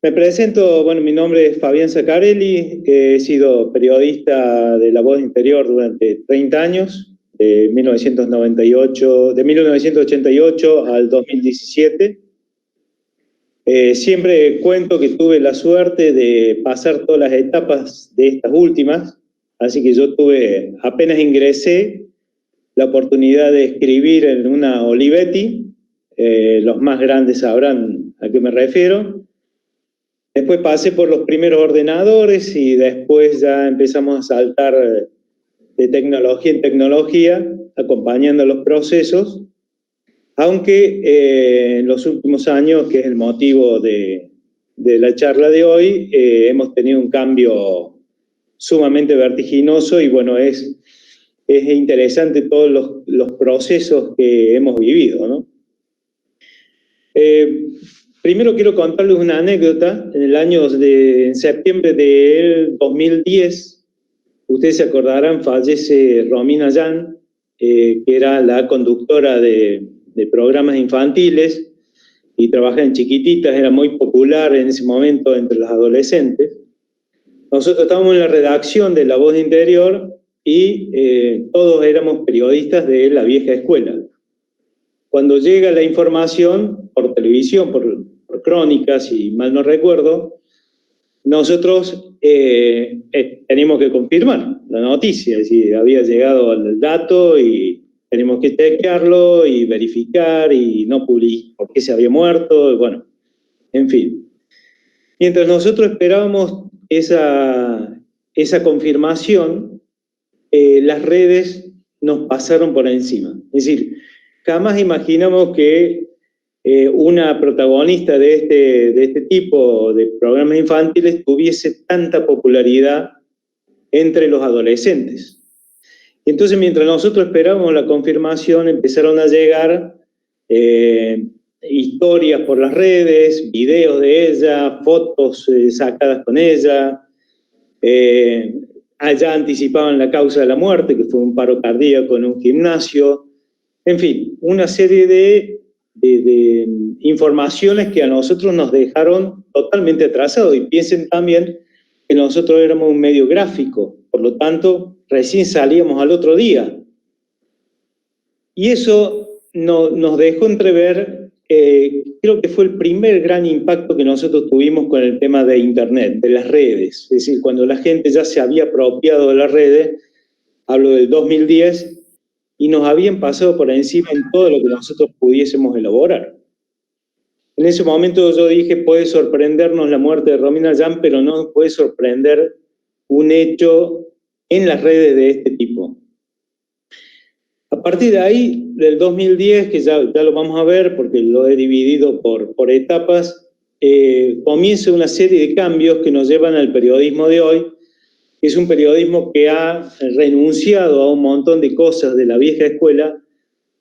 Me presento, bueno, mi nombre es Fabián Zaccarelli, he sido periodista de La Voz Interior durante 30 años, de 1988 al 2017. Siempre cuento que tuve la suerte de pasar todas las etapas de estas últimas, así que yo tuve, apenas ingresé, la oportunidad de escribir en una Olivetti, los más grandes sabrán a qué me refiero. Después pasé por los primeros ordenadores y después ya empezamos a saltar de tecnología en tecnología, acompañando los procesos, aunque en los últimos años, que es el motivo de la charla de hoy, hemos tenido un cambio sumamente vertiginoso y bueno, es interesante todos los procesos que hemos vivido, ¿no? Primero quiero contarles una anécdota. En septiembre del 2010, ustedes se acordarán, fallece Romina Yan, que era la conductora de programas infantiles y trabajaba en Chiquititas, era muy popular en ese momento entre los adolescentes. Nosotros estábamos en la redacción de La Voz Interior y todos éramos periodistas de la vieja escuela. Cuando llega la información por televisión, por crónicas, si mal no recuerdo, nosotros teníamos que confirmar la noticia, si había llegado el dato y tenemos que chequearlo y verificar y no publicar por qué se había muerto, bueno, en fin. Mientras nosotros esperábamos esa confirmación, las redes nos pasaron por encima. Es decir, jamás imaginamos que una protagonista de este tipo de programas infantiles tuviese tanta popularidad entre los adolescentes. Entonces, mientras nosotros esperábamos la confirmación, empezaron a llegar historias por las redes, videos de ella, fotos sacadas con ella. Allá anticipaban la causa de la muerte, que fue un paro cardíaco en un gimnasio. En fin, una serie de informaciones que a nosotros nos dejaron totalmente atrasados. Y piensen también que nosotros éramos un medio gráfico, por lo tanto, recién salíamos al otro día. Y eso nos dejó entrever, creo que fue el primer gran impacto que nosotros tuvimos con el tema de Internet, de las redes. Es decir, cuando la gente ya se había apropiado de las redes, hablo del 2010, y nos habían pasado por encima en todo lo que nosotros pudiésemos elaborar. En ese momento yo dije, puede sorprendernos la muerte de Romina Yan, pero no puede sorprender un hecho en las redes de este tipo. A partir de ahí, del 2010, que ya lo vamos a ver porque lo he dividido por etapas, comienza una serie de cambios que nos llevan al periodismo de hoy, que es un periodismo que ha renunciado a un montón de cosas de la vieja escuela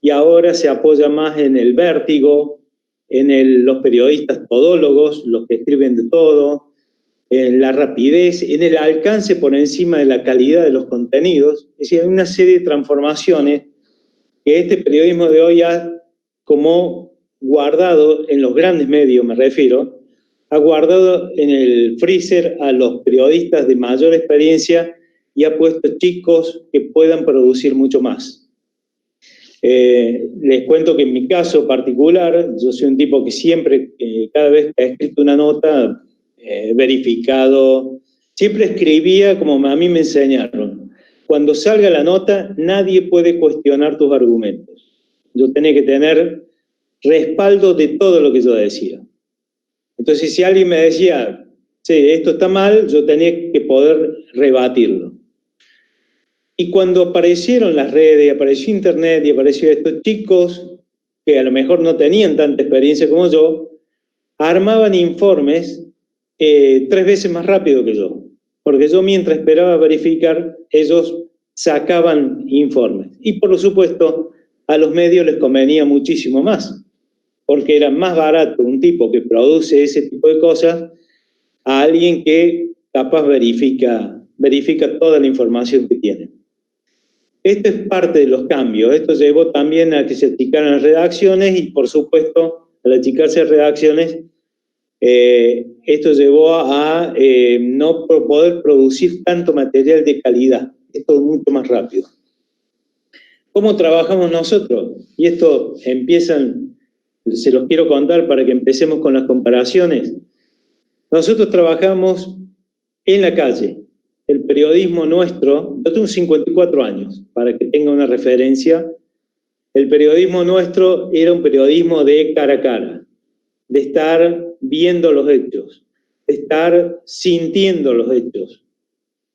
y ahora se apoya más en el vértigo, en los periodistas todólogos, los que escriben de todo, en la rapidez, en el alcance por encima de la calidad de los contenidos. Es decir, hay una serie de transformaciones que este periodismo de hoy ha como guardado en los grandes medios, me refiero, ha guardado en el freezer a los periodistas de mayor experiencia y ha puesto chicos que puedan producir mucho más. Les cuento que en mi caso particular, yo soy un tipo que siempre, cada vez que he escrito una nota, verificado, siempre escribía como a mí me enseñaron. Cuando salga la nota, nadie puede cuestionar tus argumentos. Yo tenía que tener respaldo de todo lo que yo decía. Entonces, si alguien me decía, sí, esto está mal, yo tenía que poder rebatirlo. Y cuando aparecieron las redes, y apareció Internet, y aparecieron estos chicos que a lo mejor no tenían tanta experiencia como yo, armaban informes 3 veces más rápido que yo. Porque yo mientras esperaba verificar, ellos sacaban informes. Y por supuesto, a los medios les convenía muchísimo más, porque era más barato un tipo que produce ese tipo de cosas a alguien que capaz verifica toda la información que tiene. Esto es parte de los cambios. Esto llevó también a que se achicaran las redacciones y, por supuesto, al achicarse las redacciones, Esto llevó a no poder producir tanto material de calidad. Esto es mucho más rápido. ¿Cómo trabajamos nosotros? Y esto se los quiero contar para que empecemos con las comparaciones. Nosotros trabajamos en la calle. El periodismo nuestro, yo tengo 54 años, para que tenga una referencia. El periodismo nuestro era un periodismo de cara a cara, de estar viendo los hechos, de estar sintiendo los hechos,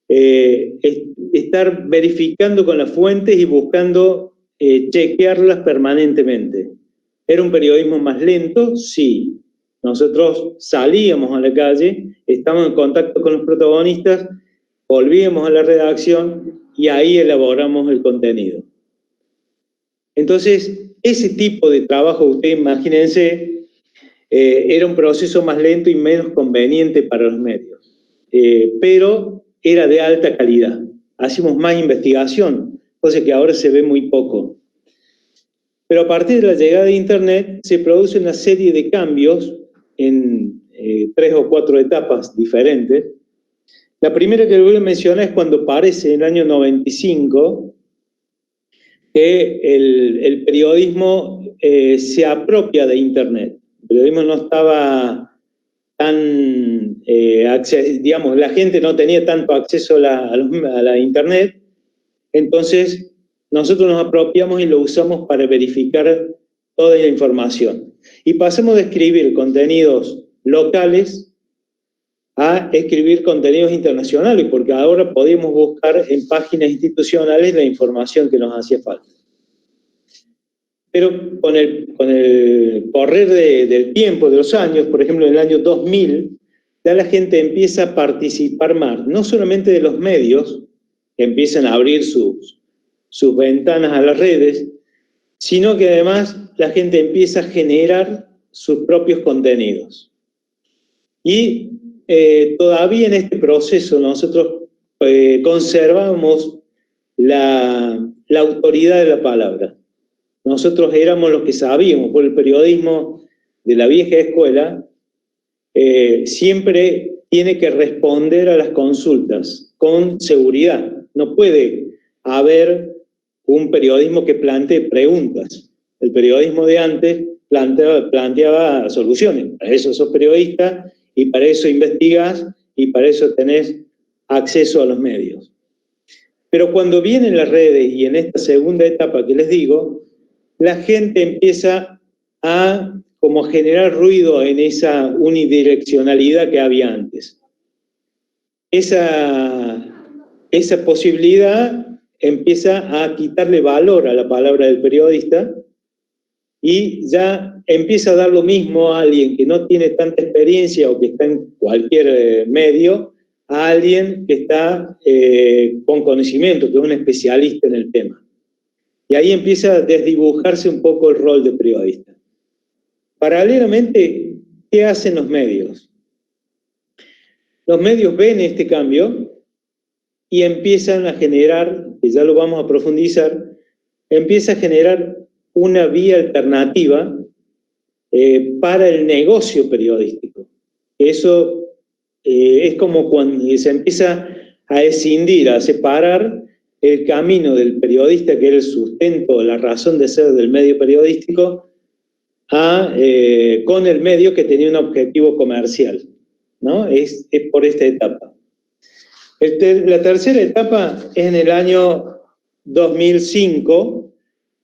estar verificando con las fuentes y buscando chequearlas permanentemente. ¿Era un periodismo más lento? Sí. Nosotros salíamos a la calle, estábamos en contacto con los protagonistas, volvíamos a la redacción y ahí elaboramos el contenido. Entonces, ese tipo de trabajo, ustedes imagínense, era un proceso más lento y menos conveniente para los medios, pero era de alta calidad. Hacíamos más investigación, cosa que ahora se ve muy poco. Pero a partir de la llegada de Internet se produce una serie de cambios en 3 o 4 etapas diferentes. La primera que voy a mencionar es cuando aparece en el año 95 que el periodismo se apropia de Internet. El periodismo no estaba tan, digamos, la gente no tenía tanto acceso a la Internet, entonces nosotros nos apropiamos y lo usamos para verificar toda la información. Y pasamos de escribir contenidos locales a escribir contenidos internacionales, porque ahora podemos buscar en páginas institucionales la información que nos hacía falta. Pero con el correr del tiempo, de los años, por ejemplo, en el año 2000, ya la gente empieza a participar más, no solamente de los medios, que empiezan a abrir sus ventanas a las redes, sino que además la gente empieza a generar sus propios contenidos. Y todavía en este proceso nosotros conservamos la autoridad de la palabra. Nosotros éramos los que sabíamos, por el periodismo de la vieja escuela, siempre tiene que responder a las consultas con seguridad. No puede haber un periodismo que plantee preguntas. El periodismo de antes planteaba soluciones. Para eso sos periodista y para eso investigás y para eso tenés acceso a los medios. Pero cuando vienen las redes y en esta segunda etapa que les digo, la gente empieza a como generar ruido en esa unidireccionalidad que había antes. Esa posibilidad empieza a quitarle valor a la palabra del periodista y ya empieza a dar lo mismo a alguien que no tiene tanta experiencia o que está en cualquier medio, a alguien que está con conocimiento, que es un especialista en el tema. Y ahí empieza a desdibujarse un poco el rol de periodista. Paralelamente, ¿qué hacen los medios? Los medios ven este cambio y empiezan a generar, que ya lo vamos a profundizar, empieza a generar una vía alternativa para el negocio periodístico. Eso es como cuando se empieza a escindir, a separar el camino del periodista, que era el sustento, la razón de ser del medio periodístico, con el medio que tenía un objetivo comercial, ¿no? Es por esta etapa. La tercera etapa es en el año 2005,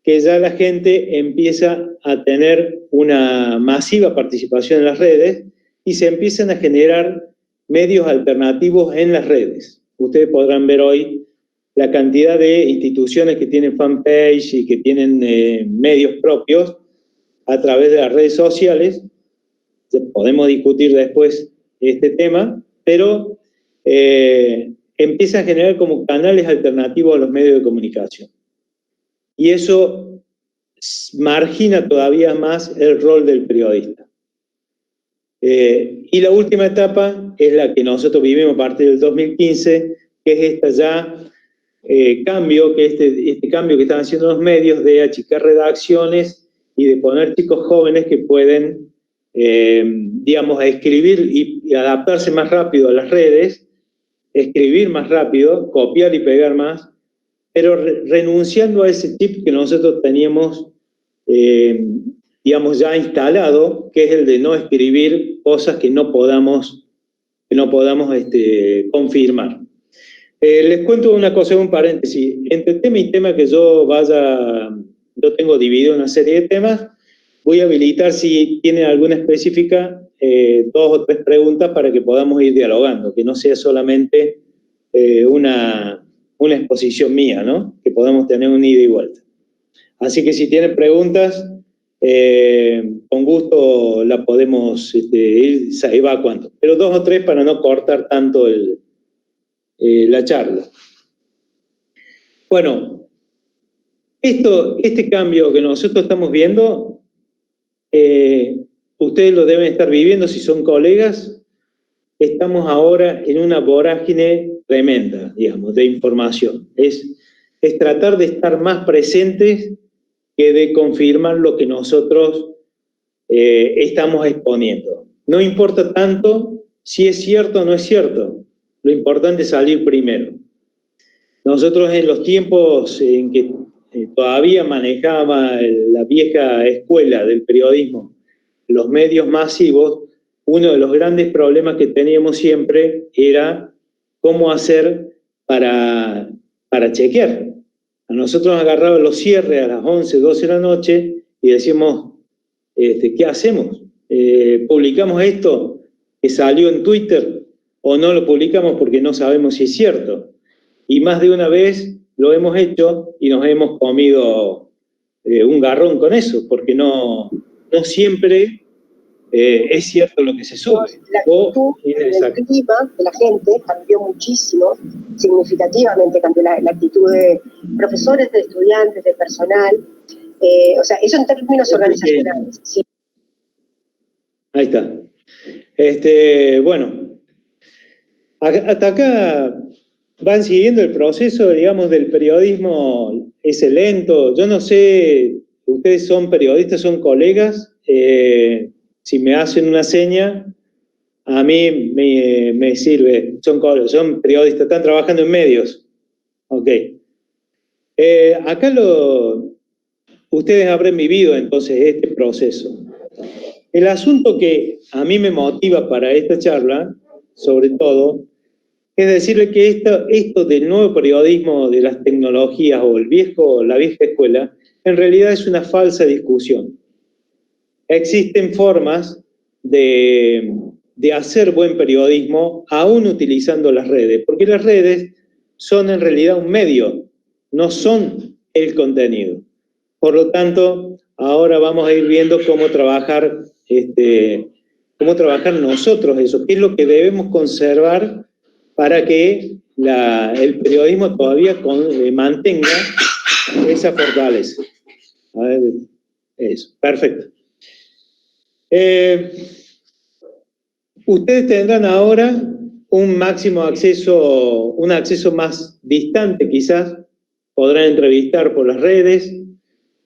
que ya la gente empieza a tener una masiva participación en las redes y se empiezan a generar medios alternativos en las redes. Ustedes podrán ver hoy la cantidad de instituciones que tienen fanpage y que tienen medios propios a través de las redes sociales. Podemos discutir después este tema, pero empieza a generar como canales alternativos a los medios de comunicación. Y eso margina todavía más el rol del periodista. Y la última etapa es la que nosotros vivimos a partir del 2015, que es esta ya cambio, que este cambio que están haciendo los medios de achicar redacciones y de poner chicos jóvenes que pueden digamos, a escribir y adaptarse más rápido a las redes, escribir más rápido, copiar y pegar más, pero renunciando a ese chip que nosotros teníamos, digamos, ya instalado, que es el de no escribir cosas que no podamos confirmar. Les cuento una cosa, un paréntesis. Entre tema y tema que yo tengo dividido una serie de temas, voy a habilitar, si tienen alguna específica, 2 o 3 preguntas para que podamos ir dialogando, que no sea solamente una exposición mía, ¿no? Que podamos tener un ida y vuelta. Así que si tienen preguntas, con gusto la podemos ir evacuando. Pero 2 o 3 para no cortar tanto la charla. Bueno, este cambio que nosotros estamos viendo, ustedes lo deben estar viviendo si son colegas. Estamos ahora en una vorágine tremenda, digamos, de información. Es tratar de estar más presentes que de confirmar lo que nosotros estamos exponiendo. No importa tanto si es cierto o no es cierto. Lo importante es salir primero. Nosotros en los tiempos en que todavía manejaba la vieja escuela del periodismo, los medios masivos, uno de los grandes problemas que teníamos siempre era cómo hacer para chequear. A nosotros nos agarraban los cierres a las 11, 12 de la noche y decíamos, ¿qué hacemos? ¿Publicamos esto que salió en Twitter o no lo publicamos porque no sabemos si es cierto? Y más de una vez lo hemos hecho y nos hemos comido un garrón con eso, porque no siempre es cierto lo que se sube. La actitud del clima de la gente cambió muchísimo, significativamente cambió la actitud de profesores, de estudiantes, de personal, o sea, eso en términos organizacionales. Sí. Ahí está. Bueno, hasta acá van siguiendo el proceso, digamos, del periodismo, es lento. Yo no sé, ustedes son periodistas, son colegas, si me hacen una seña, a mí me sirve. Son periodistas, están trabajando en medios. Ok. Acá ustedes habrán vivido entonces este proceso. El asunto que a mí me motiva para esta charla, sobre todo, es decirle que esto del nuevo periodismo de las tecnologías o la vieja escuela, en realidad es una falsa discusión. Existen formas de hacer buen periodismo aún utilizando las redes, porque las redes son en realidad un medio, no son el contenido. Por lo tanto, ahora vamos a ir viendo cómo trabajar nosotros eso, qué es lo que debemos conservar para que el periodismo todavía mantenga esa fortaleza. A ver, eso, perfecto. Ustedes tendrán ahora un acceso más distante quizás, podrán entrevistar por las redes,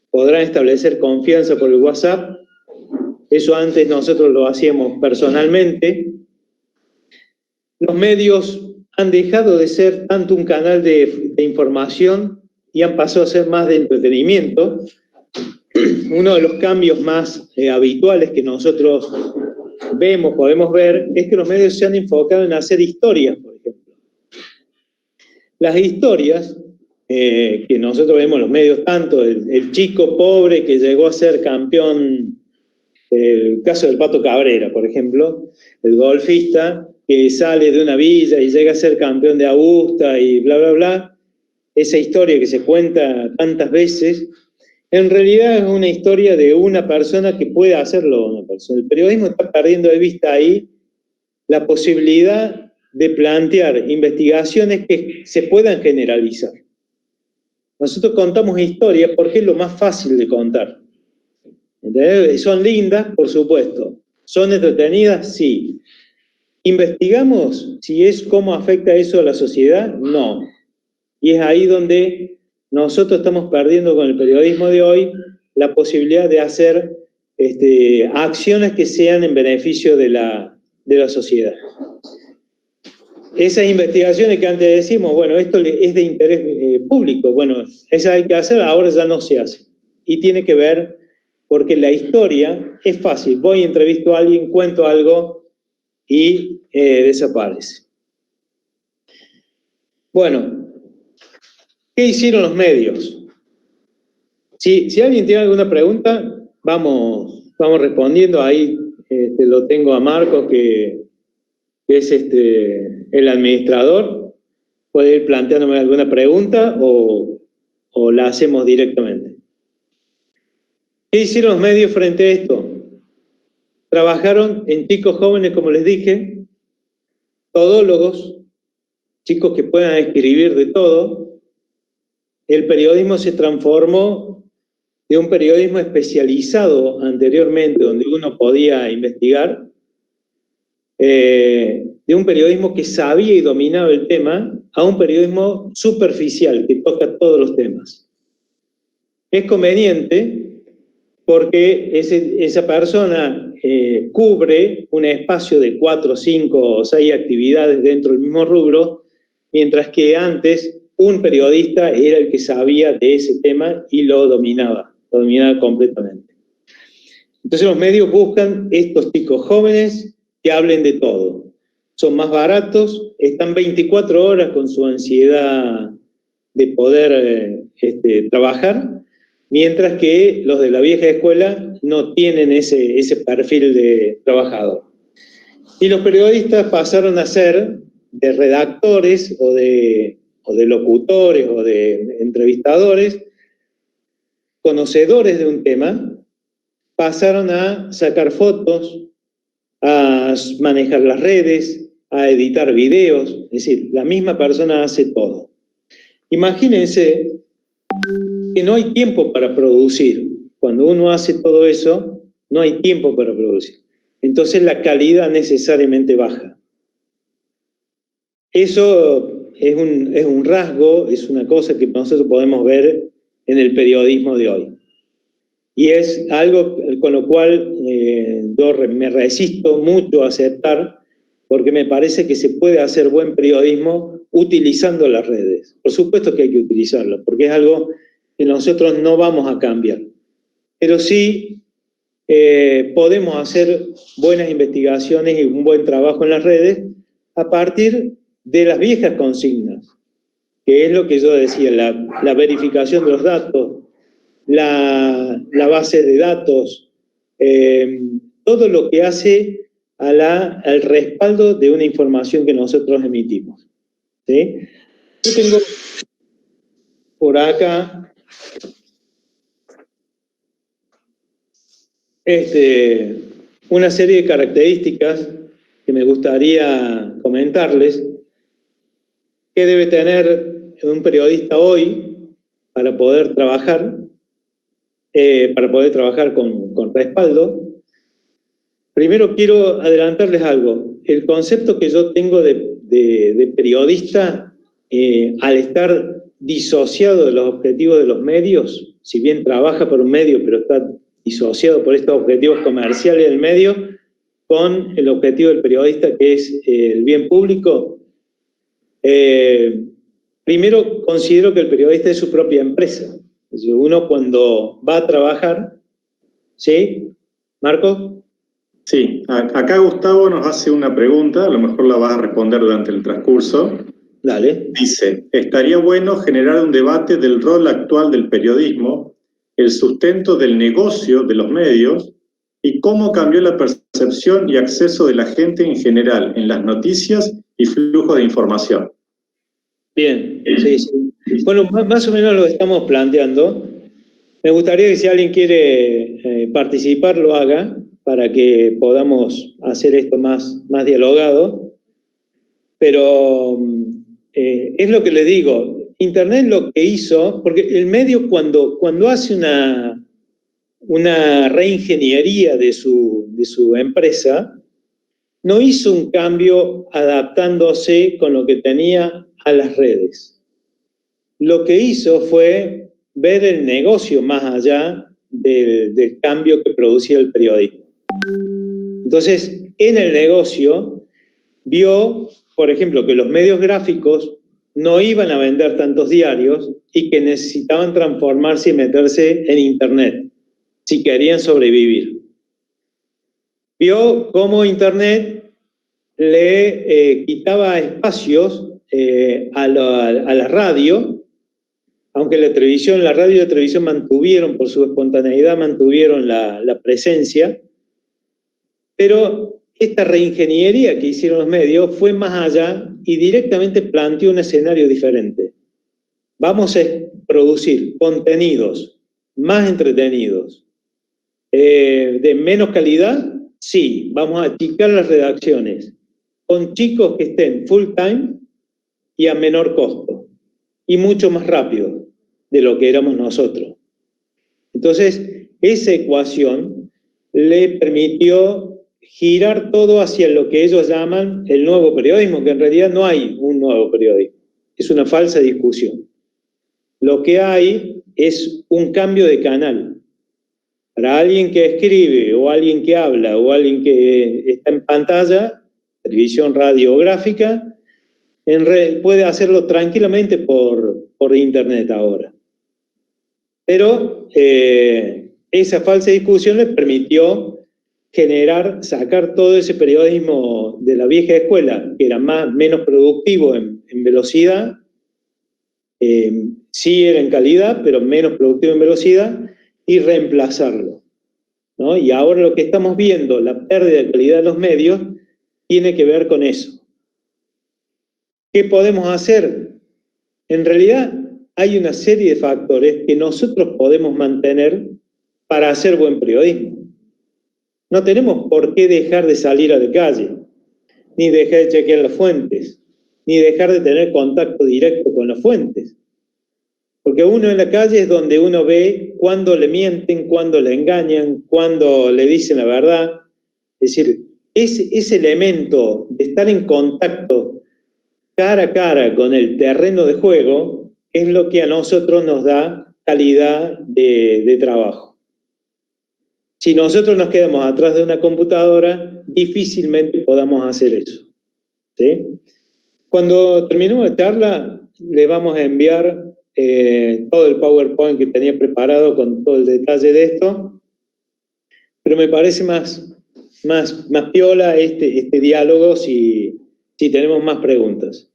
podrán establecer confianza por el WhatsApp, eso antes nosotros lo hacíamos personalmente. Los medios han dejado de ser tanto un canal de información y han pasado a ser más de entretenimiento. Uno de los cambios más habituales que nosotros podemos ver, es que los medios se han enfocado en hacer historias, por ejemplo. Las historias que nosotros vemos en los medios, tanto el chico pobre que llegó a ser campeón, el caso del Pato Cabrera, por ejemplo, el golfista que sale de una villa y llega a ser campeón de Augusta y bla, bla, bla, esa historia que se cuenta tantas veces, en realidad es una historia de una persona que puede hacerlo una persona. El periodismo está perdiendo de vista ahí la posibilidad de plantear investigaciones que se puedan generalizar. Nosotros contamos historias porque es lo más fácil de contar. ¿Entendés? Son lindas, por supuesto. ¿Son entretenidas? Sí. ¿Investigamos si es cómo afecta eso a la sociedad? No. Y es ahí donde nosotros estamos perdiendo con el periodismo de hoy la posibilidad de hacer acciones que sean en beneficio de la sociedad. Esas investigaciones que antes decimos, bueno, esto es de interés público, bueno, esa hay que hacer, ahora ya no se hace. Y tiene que ver, porque la historia es fácil, voy, entrevisto a alguien, cuento algo y desaparece. Bueno, ¿qué hicieron los medios? Si alguien tiene alguna pregunta, vamos respondiendo. Ahí lo tengo a Marcos, que es el administrador. Puede ir planteándome alguna pregunta o la hacemos directamente. ¿Qué hicieron los medios frente a esto? Trabajaron en chicos jóvenes, como les dije, todólogos, chicos que puedan escribir de todo. El periodismo se transformó de un periodismo especializado anteriormente, donde uno podía investigar, de un periodismo que sabía y dominaba el tema, a un periodismo superficial, que toca todos los temas. Es conveniente porque esa persona cubre un espacio de 4, 5 o 6 actividades dentro del mismo rubro, mientras que antes un periodista era el que sabía de ese tema y lo dominaba completamente. Entonces los medios buscan estos chicos jóvenes que hablen de todo. Son más baratos, están 24 horas con su ansiedad de poder trabajar, mientras que los de la vieja escuela no tienen ese perfil de trabajador. Y los periodistas pasaron a ser de redactores o de locutores o de entrevistadores, conocedores de un tema, pasaron a sacar fotos, a manejar las redes, a editar videos, es decir, la misma persona hace todo. Imagínense que no hay tiempo para producir. Cuando uno hace todo eso, no hay tiempo para producir. Entonces la calidad necesariamente baja. Eso es un rasgo, es una cosa que nosotros podemos ver en el periodismo de hoy. Y es algo con lo cual yo me resisto mucho a aceptar, porque me parece que se puede hacer buen periodismo utilizando las redes. Por supuesto que hay que utilizarlo, porque es algo que nosotros no vamos a cambiar. Pero sí podemos hacer buenas investigaciones y un buen trabajo en las redes a partir de las viejas consignas, que es lo que yo decía, la verificación de los datos, la base de datos, todo lo que hace al respaldo de una información que nosotros emitimos. ¿Sí? Yo tengo por acá una serie de características que me gustaría comentarles que debe tener un periodista hoy para poder trabajar con respaldo. Primero quiero adelantarles algo. El concepto que yo tengo de periodista, al estar disociado de los objetivos de los medios, si bien trabaja por un medio, pero está disociado por estos objetivos comerciales del medio, con el objetivo del periodista, que es el bien público. Primero, considero que el periodista es su propia empresa. Es decir, uno cuando va a trabajar, ¿sí? ¿Marco? Sí, acá Gustavo nos hace una pregunta, a lo mejor la vas a responder durante el transcurso. Dale. Dice, estaría bueno generar un debate del rol actual del periodismo, el sustento del negocio de los medios y cómo cambió la percepción y acceso de la gente en general en las noticias y flujos de información. Bien, sí, sí. Bueno, más o menos lo estamos planteando. Me gustaría que si alguien quiere participar, lo haga para que podamos hacer esto más dialogado. Pero es lo que les digo, Internet lo que hizo, porque el medio cuando hace una reingeniería de su empresa, no hizo un cambio adaptándose con lo que tenía a las redes. Lo que hizo fue ver el negocio más allá del cambio que producía el periodismo. Entonces, en el negocio, vio, por ejemplo, que los medios gráficos no iban a vender tantos diarios y que necesitaban transformarse y meterse en Internet si querían sobrevivir. Vio cómo Internet le quitaba espacios a la radio, aunque la radio y la televisión mantuvieron, por su espontaneidad, mantuvieron la presencia, pero esta reingeniería que hicieron los medios fue más allá y directamente planteó un escenario diferente. Vamos a producir contenidos más entretenidos, de menos calidad, sí, vamos a achicar las redacciones, con chicos que estén full time y a menor costo, y mucho más rápido de lo que éramos nosotros. Entonces, esa ecuación le permitió girar todo hacia lo que ellos llaman el nuevo periodismo, que en realidad no hay un nuevo periodismo, es una falsa discusión. Lo que hay es un cambio de canal. Para alguien que escribe, o alguien que habla, o alguien que está en pantalla, televisión, radio o gráfica, puede hacerlo tranquilamente por internet ahora. Pero esa falsa discusión le permitió sacar todo ese periodismo de la vieja escuela, que era menos productivo en velocidad, sí era en calidad, pero menos productivo en velocidad, y reemplazarlo, ¿no? Y ahora lo que estamos viendo, la pérdida de calidad de los medios, tiene que ver con eso. ¿Qué podemos hacer? En realidad hay una serie de factores que nosotros podemos mantener para hacer buen periodismo. No tenemos por qué dejar de salir a la calle, ni dejar de chequear las fuentes, ni dejar de tener contacto directo con las fuentes. Porque uno en la calle es donde uno ve cuándo le mienten, cuándo le engañan, cuándo le dicen la verdad. Es decir, ese elemento de estar en contacto cara a cara con el terreno de juego es lo que a nosotros nos da calidad de trabajo. Si nosotros nos quedamos atrás de una computadora, difícilmente podamos hacer eso, ¿sí? Cuando terminemos la charla, le vamos a enviar todo el PowerPoint que tenía preparado con todo el detalle de esto, pero me parece más piola este diálogo si tenemos más preguntas.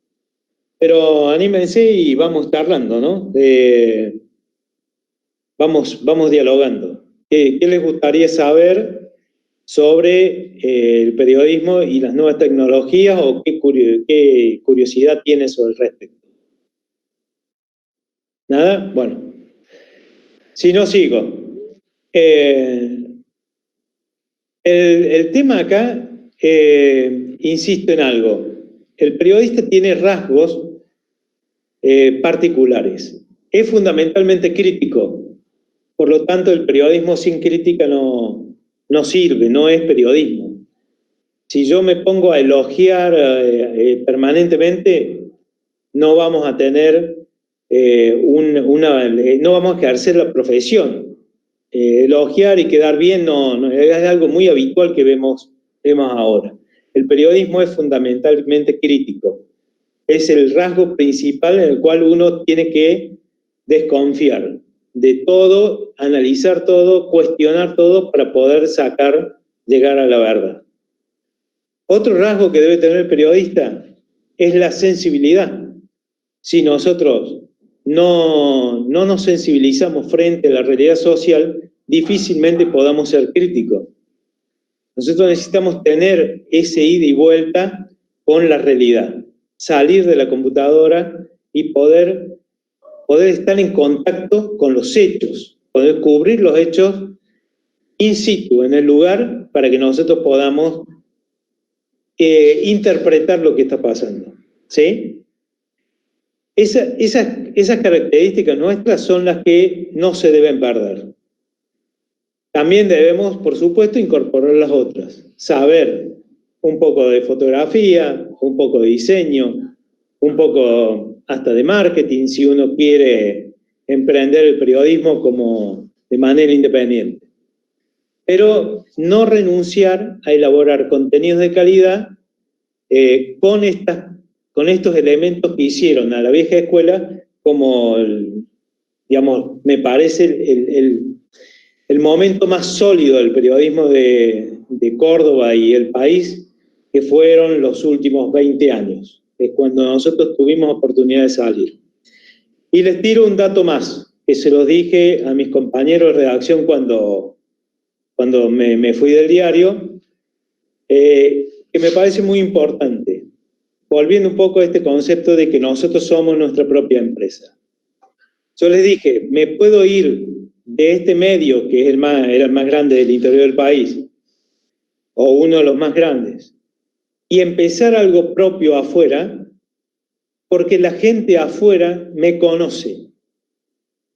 Pero anímense y vamos charlando, ¿no? Vamos dialogando. ¿Qué les gustaría saber sobre el periodismo y las nuevas tecnologías, o qué curiosidad tienen sobre el respecto? ¿Nada? Bueno. Si no, sigo. El tema acá, insisto en algo. El periodista tiene rasgos particulares. Es fundamentalmente crítico. Por lo tanto, el periodismo sin crítica no sirve, no es periodismo. Si yo me pongo a elogiar permanentemente, no vamos a tener no vamos a ejercer la profesión. Elogiar y quedar bien no es algo muy habitual que vemos ahora. El periodismo es fundamentalmente crítico. Es el rasgo principal en el cual uno tiene que desconfiar de todo, analizar todo, cuestionar todo para poder llegar a la verdad. Otro rasgo que debe tener el periodista es la sensibilidad. Si nosotros no nos sensibilizamos frente a la realidad social, difícilmente podamos ser críticos. Nosotros necesitamos tener ese ida y vuelta con la realidad, salir de la computadora y poder estar en contacto con los hechos, poder cubrir los hechos in situ, en el lugar, para que nosotros podamos interpretar lo que está pasando, ¿sí? Esas características nuestras son las que no se deben perder. También debemos, por supuesto, incorporar las otras. Saber un poco de fotografía, un poco de diseño, un poco hasta de marketing, si uno quiere emprender el periodismo como de manera independiente. Pero no renunciar a elaborar contenidos de calidad con estos elementos que hicieron a la vieja escuela, como, digamos, me parece el momento más sólido del periodismo de Córdoba y el país, que fueron los últimos 20 años, es cuando nosotros tuvimos oportunidad de salir. Y les tiro un dato más, que se los dije a mis compañeros de redacción cuando me fui del diario, que me parece muy importante, volviendo un poco a este concepto de que nosotros somos nuestra propia empresa. Yo les dije, me puedo ir de este medio, que es era el más grande del interior del país, o uno de los más grandes, y empezar algo propio afuera, porque la gente afuera me conoce,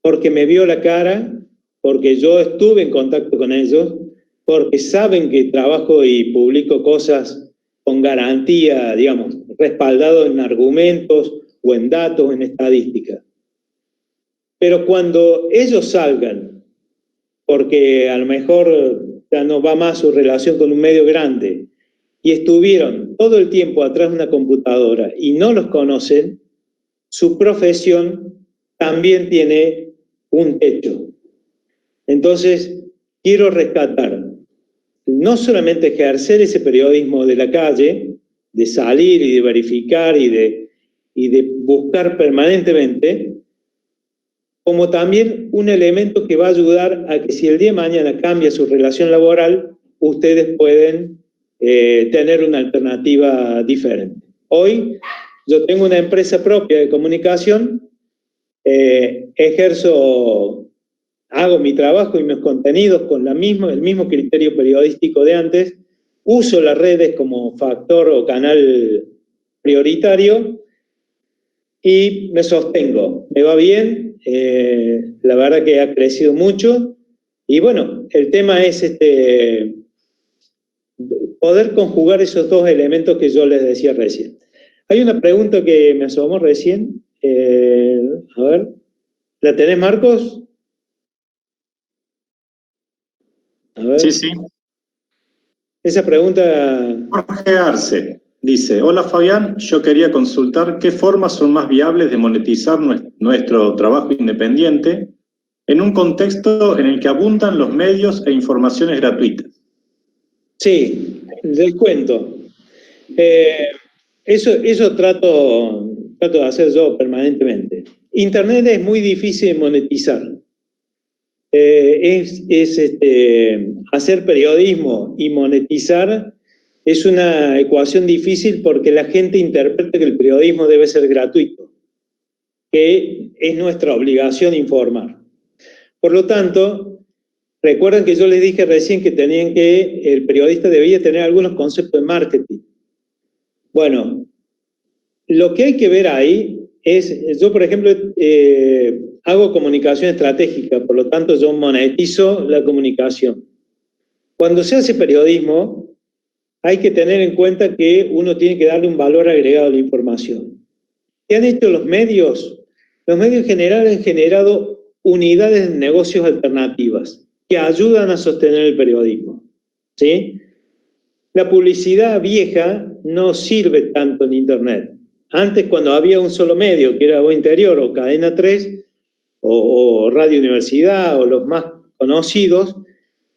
porque me vio la cara, porque yo estuve en contacto con ellos, porque saben que trabajo y publico cosas con garantía, digamos, respaldado en argumentos o en datos, en estadística. Pero cuando ellos salgan, porque a lo mejor ya no va más su relación con un medio grande, y estuvieron todo el tiempo atrás de una computadora y no los conocen, su profesión también tiene un techo. Entonces, quiero rescatar, no solamente ejercer ese periodismo de la calle, de salir y de verificar y de buscar permanentemente, como también un elemento que va a ayudar a que si el día de mañana cambia su relación laboral, ustedes pueden tener una alternativa diferente. Hoy yo tengo una empresa propia de comunicación, hago mi trabajo y mis contenidos con el mismo criterio periodístico de antes, uso las redes como factor o canal prioritario y me sostengo, me va bien, la verdad que ha crecido mucho y bueno, el tema es poder conjugar esos dos elementos que yo les decía recién. Hay una pregunta que me asomó recién, a ver, ¿la tenés, Marcos? A ver. Sí, sí. Esa pregunta... Jorge Arce dice, hola Fabián, yo quería consultar qué formas son más viables de monetizar nuestro trabajo independiente en un contexto en el que abundan los medios e informaciones gratuitas. Sí, les cuento. Eso trato de hacer yo permanentemente. Internet es muy difícil de monetizar. Hacer periodismo y monetizar es una ecuación difícil porque la gente interpreta que el periodismo debe ser gratuito, que es nuestra obligación informar. Por lo tanto, recuerden que yo les dije recién que el periodista debía tener algunos conceptos de marketing. Bueno, lo que hay que ver ahí es, yo por ejemplo hago comunicación estratégica, por lo tanto yo monetizo la comunicación. Cuando se hace periodismo, hay que tener en cuenta que uno tiene que darle un valor agregado a la información. ¿Qué han hecho los medios? Los medios en general han generado unidades de negocios alternativas que ayudan a sostener el periodismo, ¿sí? La publicidad vieja no sirve tanto en Internet. Antes, cuando había un solo medio, que era Voz Interior o Cadena 3, o Radio Universidad, o los más conocidos,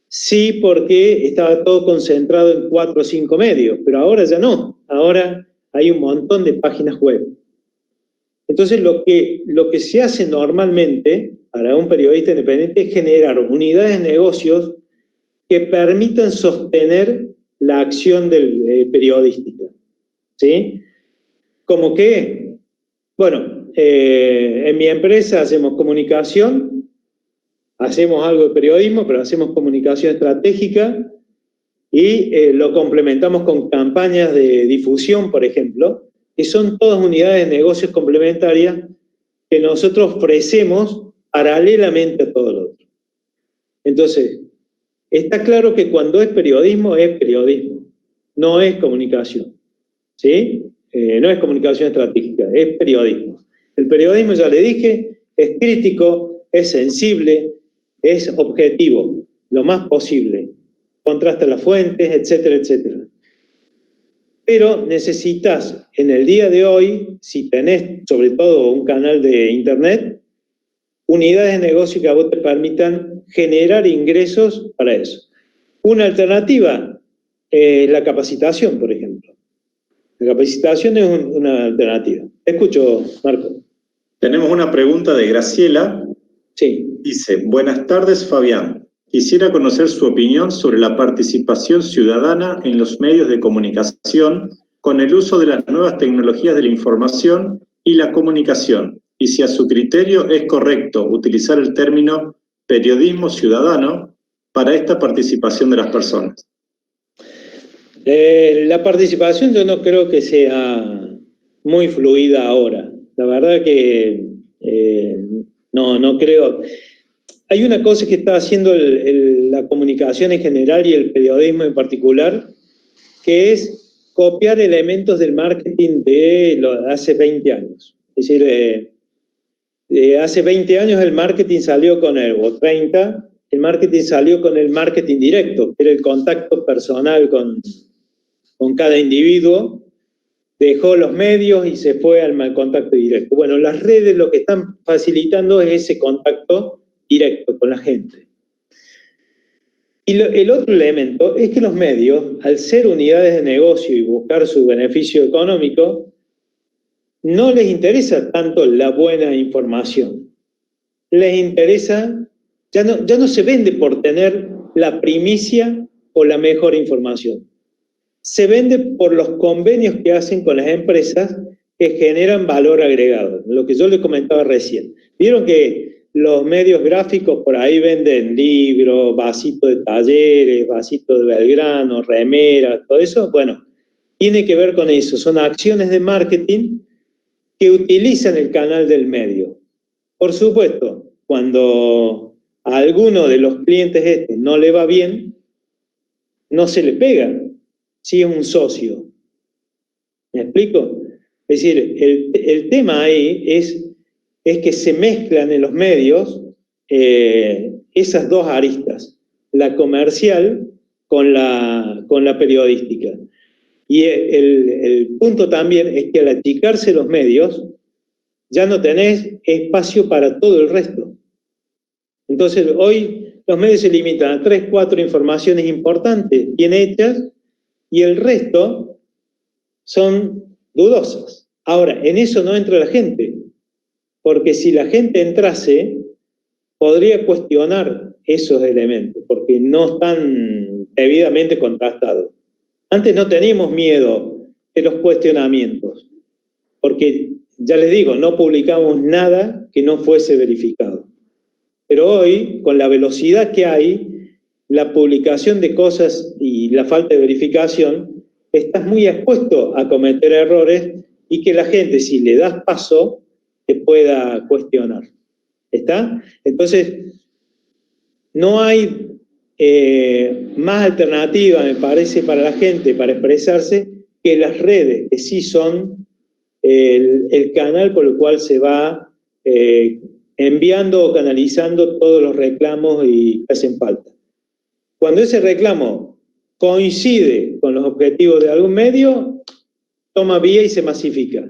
sí, porque estaba todo concentrado en 4 o 5 medios, pero ahora ya no. Ahora hay un montón de páginas web. Entonces, lo que se hace normalmente para un periodista independiente es generar unidades de negocios que permitan sostener la acción periodística, ¿sí? ¿Cómo qué? Bueno, en mi empresa hacemos comunicación, hacemos algo de periodismo, pero hacemos comunicación estratégica y lo complementamos con campañas de difusión, por ejemplo, que son todas unidades de negocios complementarias que nosotros ofrecemos paralelamente a todo lo otro. Entonces, está claro que cuando es periodismo, no es comunicación, ¿sí? No es comunicación estratégica, es periodismo. El periodismo, ya le dije, es crítico, es sensible, es objetivo, lo más posible, contrasta las fuentes, etcétera, etcétera. Pero necesitas, en el día de hoy, si tenés sobre todo un canal de internet, unidades de negocio que a vos te permitan generar ingresos para eso. Una alternativa, la capacitación, por ejemplo. La capacitación es una alternativa. Te escucho, Marco. Tenemos una pregunta de Graciela. Sí. Dice, buenas tardes, Fabián. Quisiera conocer su opinión sobre la participación ciudadana en los medios de comunicación con el uso de las nuevas tecnologías de la información y la comunicación, y si a su criterio es correcto utilizar el término periodismo ciudadano para esta participación de las personas. La participación yo no creo que sea muy fluida ahora. La verdad que no creo. Hay una cosa que está haciendo la comunicación en general y el periodismo en particular, que es copiar elementos del marketing de hace 20 años. Es decir, hace 20 años el marketing salió con o 30, el marketing salió con el marketing directo, que era el contacto personal con cada individuo, dejó los medios y se fue al contacto directo. Bueno, las redes lo que están facilitando es ese contacto directo con la gente. Y el otro elemento es que los medios, al ser unidades de negocio y buscar su beneficio económico, no les interesa tanto la buena información. Les interesa, ya no se vende por tener la primicia o la mejor información. Se vende por los convenios que hacen con las empresas que generan valor agregado, lo que yo les comentaba recién. Vieron que los medios gráficos por ahí venden libros, vasitos de talleres, vasitos de Belgrano, remeras, todo eso. Bueno, tiene que ver con eso. Son acciones de marketing que utilizan el canal del medio. Por supuesto, cuando a alguno de los clientes no le va bien, no se le pega si es un socio. ¿Me explico? Es decir, el tema ahí es que se mezclan en los medios esas dos aristas, la comercial con la periodística. Y el punto también es que al achicarse los medios, ya no tenés espacio para todo el resto. Entonces, hoy los medios se limitan a 3, 4 informaciones importantes, bien hechas, y el resto son dudosas. Ahora, en eso no entra la gente, porque si la gente entrase, podría cuestionar esos elementos, porque no están debidamente contrastados. Antes no teníamos miedo de los cuestionamientos, porque, ya les digo, no publicamos nada que no fuese verificado. Pero hoy, con la velocidad que hay, la publicación de cosas y la falta de verificación, estás muy expuesto a cometer errores y que la gente, si le das paso, te pueda cuestionar. ¿Está? Entonces, no hay más alternativa, me parece, para la gente para expresarse que las redes, que sí son el canal por el cual se va enviando o canalizando todos los reclamos y que hacen falta. Cuando ese reclamo coincide con los objetivos de algún medio, toma vía y se masifica.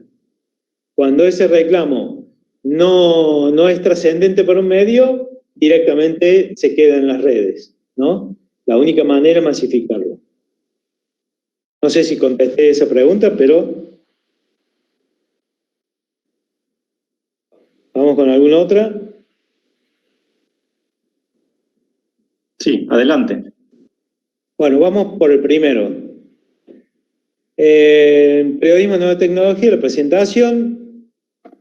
Cuando ese reclamo no es trascendente para un medio, directamente se queda en las redes, ¿no? La única manera es masificarlo. No sé si contesté esa pregunta, pero ¿vamos con alguna otra? Sí, adelante. Bueno, vamos por el primero. Periodismo, nueva tecnología, la presentación.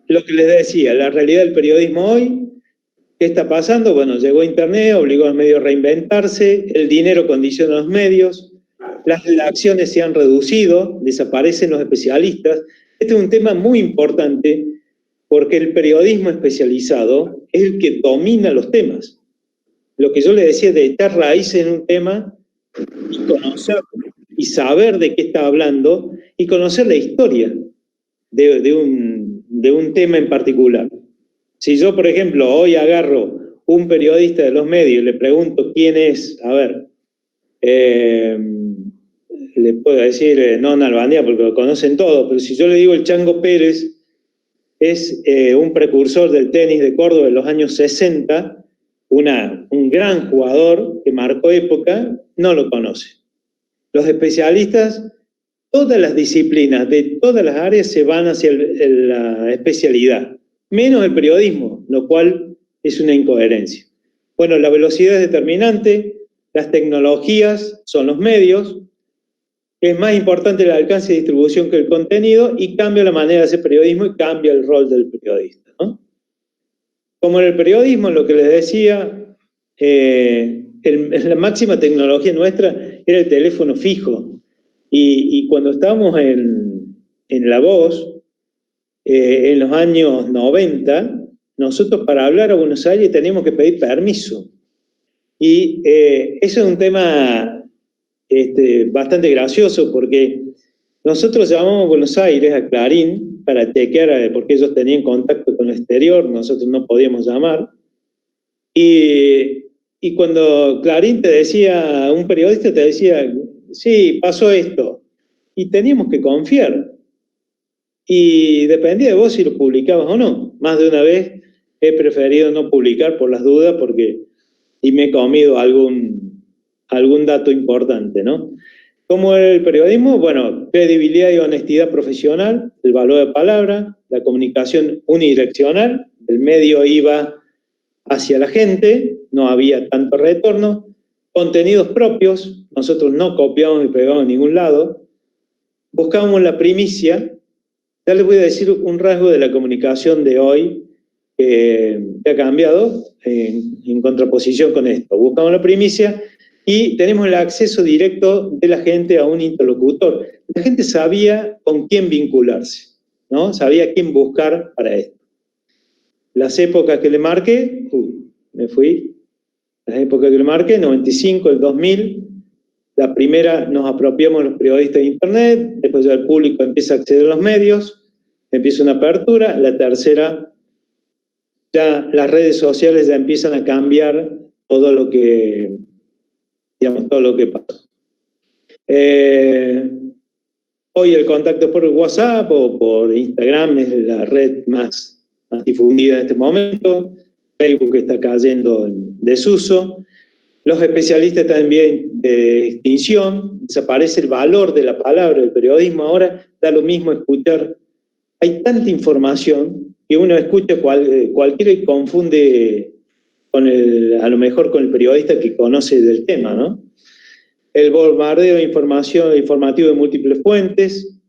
Lo que les decía, la realidad del periodismo hoy. ¿Qué está pasando? Bueno, llegó Internet, obligó a los medios a reinventarse, el dinero condiciona los medios, las redacciones se han reducido, desaparecen los especialistas. Este es un tema muy importante porque el periodismo especializado es el que domina los temas. Lo que yo le decía de echar raíces en un tema y conocer y saber de qué está hablando y conocer la historia de un tema en particular. Si yo, por ejemplo, hoy agarro un periodista de los medios y le pregunto quién es, a ver, le puedo decir no Nalbandián porque lo conocen todos, pero si yo le digo el Chango Pérez, es un precursor del tenis de Córdoba de los años 60, un gran jugador que marcó época, no lo conoce. Los especialistas, todas las disciplinas de todas las áreas se van hacia la especialidad, menos el periodismo, lo cual es una incoherencia. Bueno, la velocidad es determinante, las tecnologías son los medios, es más importante el alcance y distribución que el contenido y cambia la manera de hacer periodismo y cambia el rol del periodista, ¿no? Como en el periodismo, lo que les decía, la máxima tecnología nuestra era el teléfono fijo. Y cuando estábamos en La Voz, en los años 90, nosotros para hablar a Buenos Aires teníamos que pedir permiso. Y eso es un tema bastante gracioso porque nosotros llamamos a Buenos Aires, a Clarín, para chequear, porque ellos tenían contacto con el exterior, nosotros no podíamos llamar. Y cuando Clarín te decía, un periodista te decía, sí, pasó esto, y teníamos que confiar. Y dependía de vos si lo publicabas o no. Más de una vez he preferido no publicar por las dudas y me he comido algún dato importante, ¿no? ¿Cómo es el periodismo? Bueno, credibilidad y honestidad profesional, el valor de palabra, la comunicación unidireccional, el medio iba hacia la gente, no había tanto retorno, contenidos propios, nosotros no copiamos ni pegamos en ningún lado, buscábamos la primicia. Ya les voy a decir un rasgo de la comunicación de hoy que ha cambiado en contraposición con esto. Buscamos la primicia y tenemos el acceso directo de la gente a un interlocutor. La gente sabía con quién vincularse, ¿no? Sabía quién buscar para esto. Las épocas que le marqué, me fui, las épocas que le marqué, 95, el 2000, la primera nos apropiamos los periodistas de internet, después ya el público empieza a acceder a los medios, empieza una apertura, la tercera, ya las redes sociales ya empiezan a cambiar todo lo que pasa. Hoy el contacto por WhatsApp o por Instagram es la red más difundida en este momento. Facebook está cayendo en desuso. Los especialistas están en vía de extinción. Desaparece el valor de la palabra del periodismo. Ahora da lo mismo escuchar. Hay tanta información que uno escucha cualquiera y confunde a lo mejor con el periodista que conoce del tema, ¿no? El bombardeo informativo de múltiples fuentes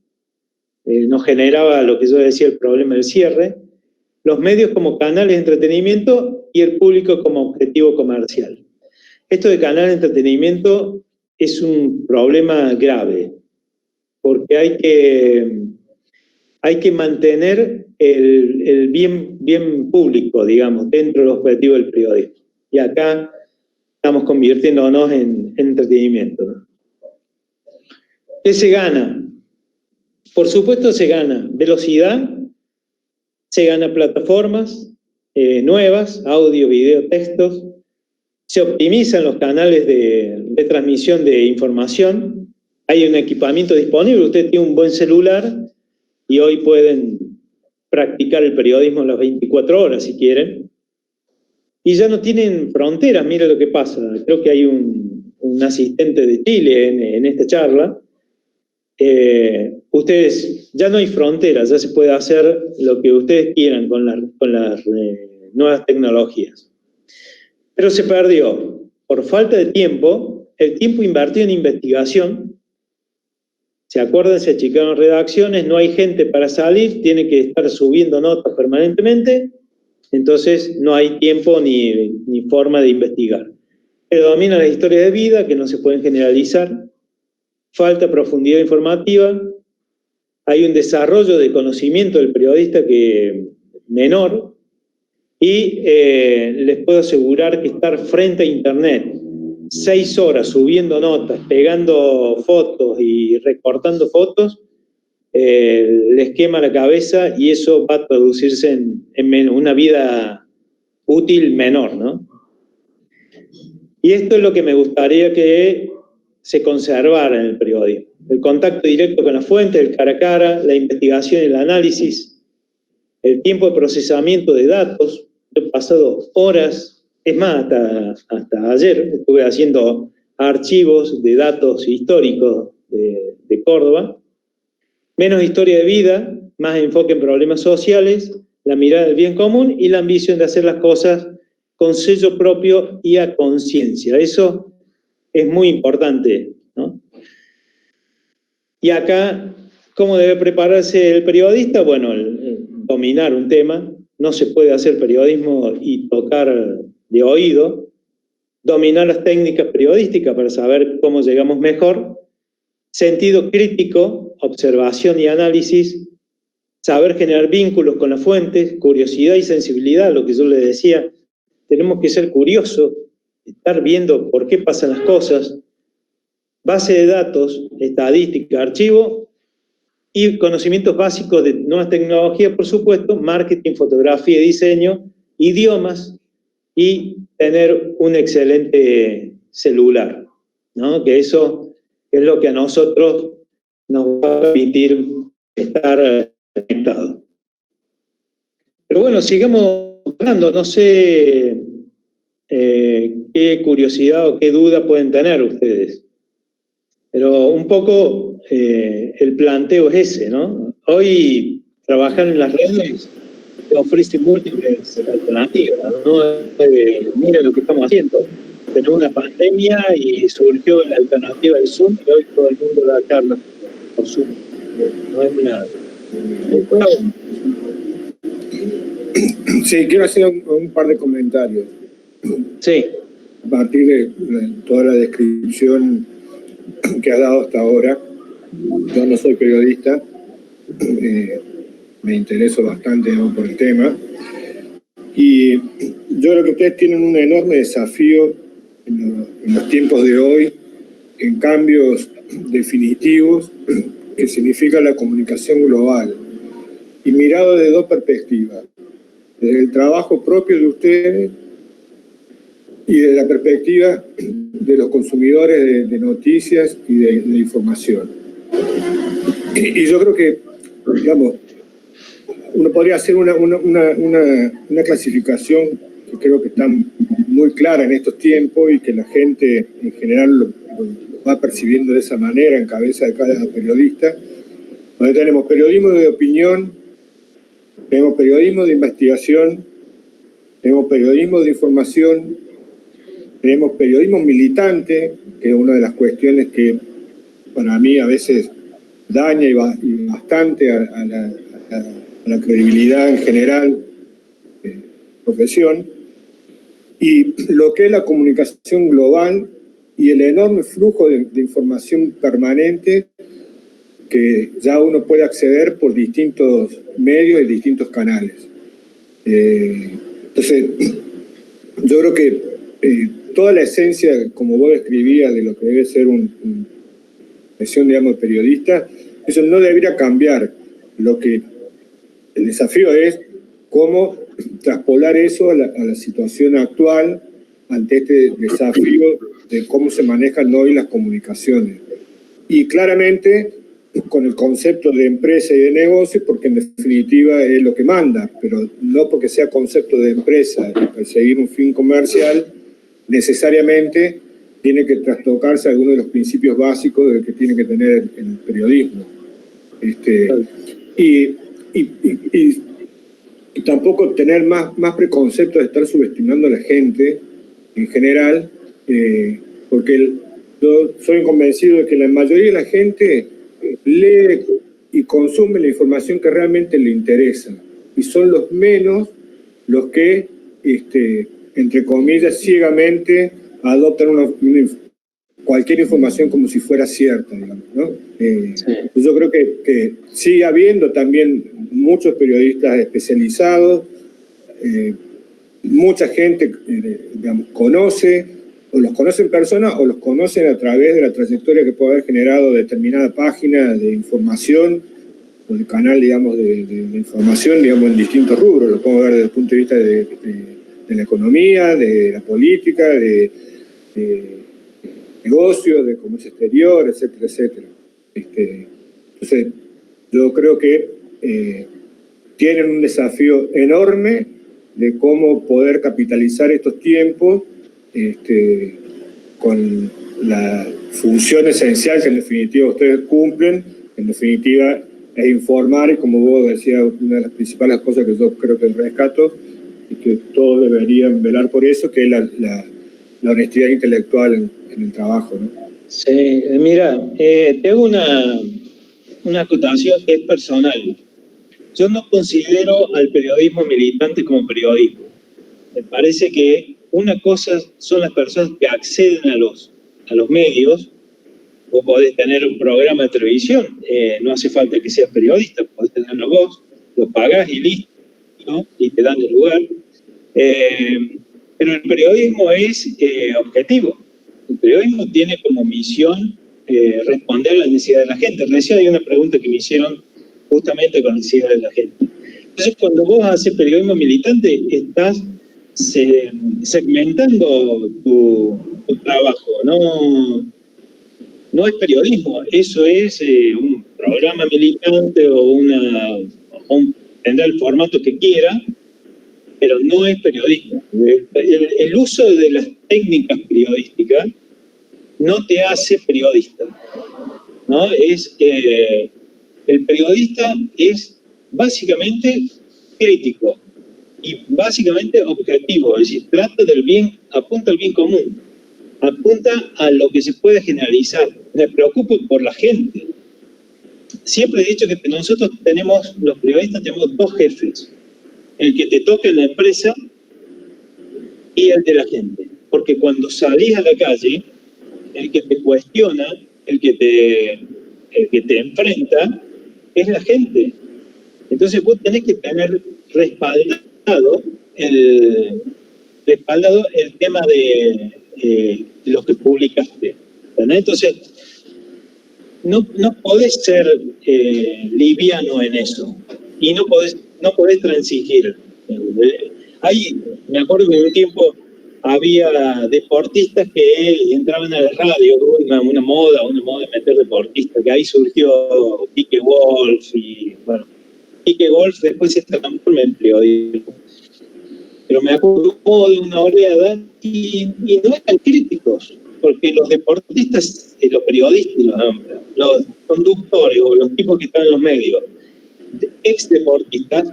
nos generaba lo que yo decía, el problema del cierre. Los medios como canales de entretenimiento y el público como objetivo comercial. Esto de canal de entretenimiento es un problema grave, porque hay que mantener el bien público, digamos, dentro del objetivo del periodismo. Y acá estamos convirtiéndonos en entretenimiento, ¿no? ¿Qué se gana? Por supuesto se gana velocidad, se gana plataformas nuevas, audio, video, textos, se optimizan los canales de transmisión de información, hay un equipamiento disponible, usted tiene un buen celular y hoy pueden practicar el periodismo las 24 horas si quieren, y ya no tienen fronteras. Mira lo que pasa, creo que hay un asistente de Chile en esta charla. Ustedes, ya no hay fronteras, ya se puede hacer lo que ustedes quieran con las nuevas tecnologías. Pero se perdió, por falta de tiempo, el tiempo invertido en investigación. ¿Se acuerdan? Se achicaron redacciones, no hay gente para salir, tiene que estar subiendo notas permanentemente, entonces no hay tiempo ni forma de investigar. Predomina la historia de vida, que no se pueden generalizar, falta profundidad informativa, hay un desarrollo de conocimiento del periodista que menor, y les puedo asegurar que estar frente a internet 6 horas subiendo notas, pegando fotos y recortando fotos, les quema la cabeza y eso va a traducirse en una vida útil menor, ¿no? Y esto es lo que me gustaría que se conservara en el periodismo. El contacto directo con la fuente, el cara a cara, la investigación y el análisis, el tiempo de procesamiento de datos. He pasado horas, es más, hasta ayer estuve haciendo archivos de datos históricos de Córdoba. Menos historia de vida, más enfoque en problemas sociales, la mirada del bien común y la ambición de hacer las cosas con sello propio y a conciencia. Eso es muy importante, ¿no? Y acá, ¿cómo debe prepararse el periodista? Bueno, dominar un tema. No se puede hacer periodismo y tocar de oído. Dominar las técnicas periodísticas para saber cómo llegamos mejor. Sentido crítico, observación y análisis. Saber generar vínculos con las fuentes, curiosidad y sensibilidad, lo que yo le decía. Tenemos que ser curiosos, estar viendo por qué pasan las cosas. Base de datos, estadística, archivo y conocimientos básicos de nuevas tecnologías, por supuesto, marketing, fotografía y diseño, idiomas y tener un excelente celular, ¿no? Que eso es lo que a nosotros nos va a permitir estar conectados. Pero bueno, sigamos hablando, no sé qué curiosidad o qué duda pueden tener ustedes. Pero un poco el planteo es ese, ¿no? Hoy trabajar en las redes te ofrece múltiples alternativas, ¿no? Mira lo que estamos haciendo. Tenemos una pandemia y surgió la alternativa del Zoom y hoy todo el mundo da charlas por Zoom. No es una... Sí, quiero hacer un par de comentarios. Sí. A partir de toda la descripción que has dado hasta ahora, yo no soy periodista, me intereso bastante por el tema, y yo creo que ustedes tienen un enorme desafío en los tiempos de hoy, en cambios definitivos, que significa la comunicación global, y mirado de dos perspectivas, desde el trabajo propio de ustedes y desde la perspectiva de los consumidores de noticias y de información. Y yo creo que, digamos, uno podría hacer una clasificación que creo que está muy clara en estos tiempos y que la gente en general lo va percibiendo de esa manera en cabeza de cada periodista, donde tenemos periodismo de opinión, tenemos periodismo de investigación, tenemos periodismo de información, tenemos periodismo militante, que es una de las cuestiones que para mí a veces daña y bastante a la credibilidad en general de profesión, y lo que es la comunicación global y el enorme flujo de información permanente que ya uno puede acceder por distintos medios y distintos canales. Entonces, yo creo que toda la esencia, como vos describías, de lo que debe ser una profesión, digamos, periodista, eso no debería cambiar. El desafío es cómo traspolar eso a la situación actual ante este desafío de cómo se manejan hoy las comunicaciones. Y claramente con el concepto de empresa y de negocio, porque en definitiva es lo que manda, pero no porque sea concepto de empresa y perseguir un fin comercial, necesariamente tiene que trastocarse algunos de los principios básicos de que tiene que tener el periodismo. Y tampoco tener más preconceptos de estar subestimando a la gente en general, porque yo soy convencido de que la mayoría de la gente lee y consume la información que realmente le interesa, y son los menos los que, entre comillas, ciegamente adoptan cualquier información como si fuera cierta, digamos, ¿no? Sí. Yo creo que sigue habiendo también muchos periodistas especializados, mucha gente, digamos, o los conoce en persona o los conocen a través de la trayectoria que puede haber generado determinada página de información o de canal, digamos, de información, digamos, en distintos rubros. Lo puedo ver desde el punto de vista de la economía, de la política, de negocios, de comercio exterior, etcétera, etcétera. Entonces, yo creo que tienen un desafío enorme de cómo poder capitalizar estos tiempos con la función esencial que en definitiva ustedes cumplen, en definitiva es informar, y como vos decías, una de las principales cosas que yo creo que rescato, y que todos deberían velar por eso, que es la honestidad intelectual en el trabajo, ¿no? Sí, mira, tengo una acotación que es personal. Yo no considero al periodismo militante como periodismo. Me parece que una cosa son las personas que acceden a los medios. Vos podés tener un programa de televisión, no hace falta que seas periodista, podés tenerlo vos, lo pagás y listo, ¿no? Y te dan el lugar. Pero el periodismo es objetivo. El periodismo tiene como misión responder a la necesidad de la gente. Recién hay una pregunta que me hicieron justamente con la necesidad de la gente. Entonces, cuando vos haces periodismo militante, estás segmentando tu trabajo, no es periodismo, eso es un programa militante o tendrá el formato que quiera, pero no es periodismo. El uso de las técnicas periodísticas no te hace periodista, ¿no? El periodista es básicamente crítico y básicamente objetivo, es decir, apunta al bien común, apunta a lo que se puede generalizar. Me preocupo por la gente. Siempre he dicho que nosotros los periodistas tenemos dos jefes, el que te toca en la empresa y el de la gente, porque cuando salís a la calle, el que te cuestiona, el que te enfrenta, es la gente. Entonces vos tenés que tener respaldado el tema de lo que publicaste, ¿verdad? Entonces, no podés ser liviano en eso, y no podés transigir. Me acuerdo que en un tiempo había deportistas que entraban a la radio, una moda de meter deportistas, que ahí surgió Quique Wolf, y bueno, Quique Wolf después se transformó en periodismo. Pero me acuerdo de una oleada y no eran críticos, porque los deportistas, los periodistas, los conductores o los tipos que están en los medios, ex deportistas,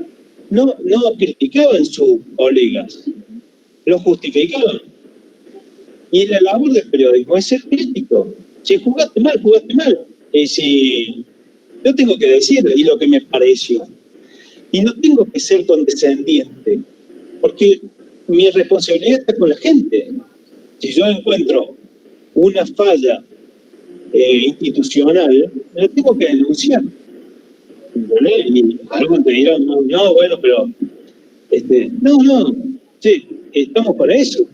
no criticaban sus colegas, los justificaban. Y la labor del periodismo es ser crítico. Si jugaste mal, jugaste mal. Y si yo tengo que decir y lo que me pareció. Y no tengo que ser condescendiente, porque mi responsabilidad está con la gente. Si yo encuentro una falla institucional, la tengo que denunciar. Y algunos te dirán, no, bueno, pero sí, estamos para eso.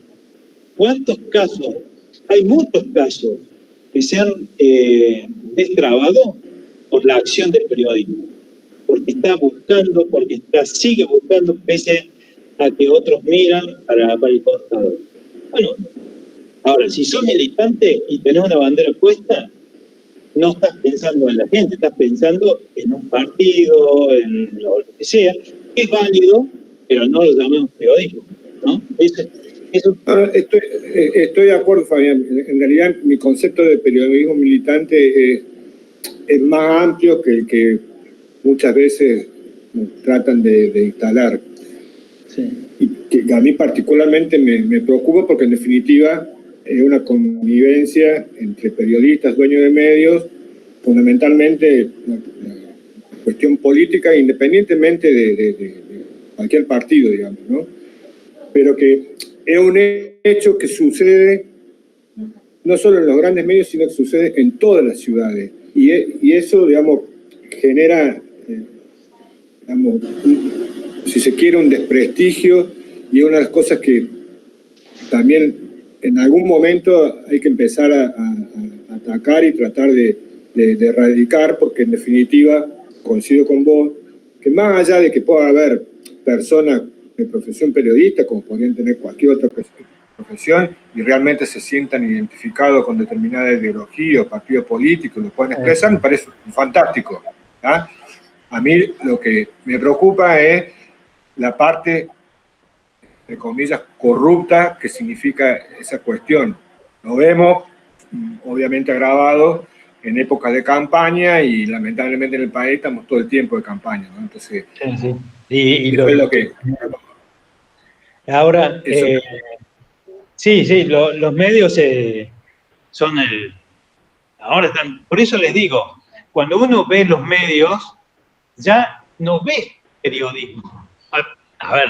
¿Cuántos casos? Hay muchos casos que se han destrabado por la acción del periodismo, porque está buscando, sigue buscando, pese a que otros miran para el costado. Bueno, ahora, si sos militante y tenés una bandera puesta, no estás pensando en la gente, estás pensando en un partido, en lo que sea, que es válido, pero no lo llamamos periodismo, ¿no? Ahora, estoy de acuerdo, Fabián. En realidad, mi concepto de periodismo militante es más amplio que el que muchas veces tratan de instalar. Sí. Y que a mí particularmente me preocupa porque en definitiva es una convivencia entre periodistas, dueños de medios, fundamentalmente una cuestión política, independientemente de cualquier partido, digamos, ¿no? Pero que es un hecho que sucede no solo en los grandes medios, sino que sucede en todas las ciudades. Y eso, digamos, genera, digamos, si se quiere, un desprestigio, y es una de las cosas que también en algún momento hay que empezar a atacar y tratar de erradicar, porque en definitiva, coincido con vos, que más allá de que pueda haber personas de profesión periodista, como podrían tener cualquier otra profesión, y realmente se sientan identificados con determinada ideología o partido político, lo pueden expresar, me parece fantástico. ¿Ah? A mí lo que me preocupa es la parte, entre comillas, corrupta que significa esa cuestión. Lo vemos, obviamente, agravado en épocas de campaña y lamentablemente en el país estamos todo el tiempo de campaña, ¿no? Entonces, sí. Y eso es lo que... Ahora, sí, los medios son ahora están, por eso les digo, cuando uno ve los medios, ya no ves periodismo. A ver,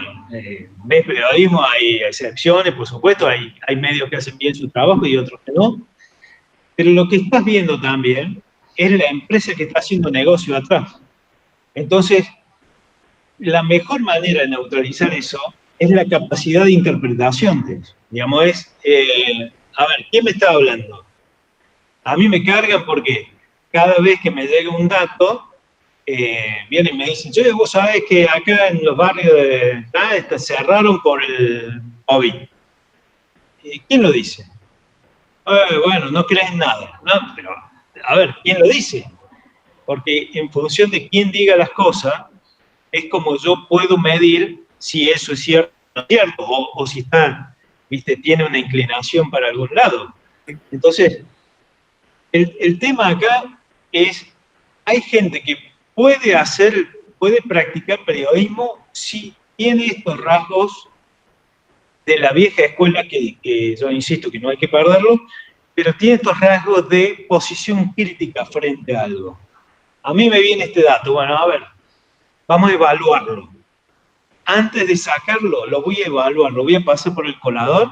ves periodismo, hay excepciones, por supuesto, hay medios que hacen bien su trabajo y otros que no, pero lo que estás viendo también es la empresa que está haciendo negocio atrás. Entonces, la mejor manera de neutralizar eso es la capacidad de interpretación de eso. Digamos, a ver, ¿quién me está hablando? A mí me cargan porque cada vez que me llega un dato, vienen y me dicen, che, vos sabés que acá en los barrios de cerraron por el COVID. ¿Quién lo dice? Bueno, no crees en nada. No, pero, a ver, ¿quién lo dice? Porque en función de quién diga las cosas, es como yo puedo medir si eso es cierto o no es cierto, o si está, ¿viste? Tiene una inclinación para algún lado. Entonces, el tema acá es, hay gente que puede practicar periodismo si tiene estos rasgos de la vieja escuela, que yo insisto que no hay que perderlo, pero tiene estos rasgos de posición crítica frente a algo. A mí me viene este dato, bueno, a ver, vamos a evaluarlo. Antes de sacarlo, lo voy a evaluar, lo voy a pasar por el colador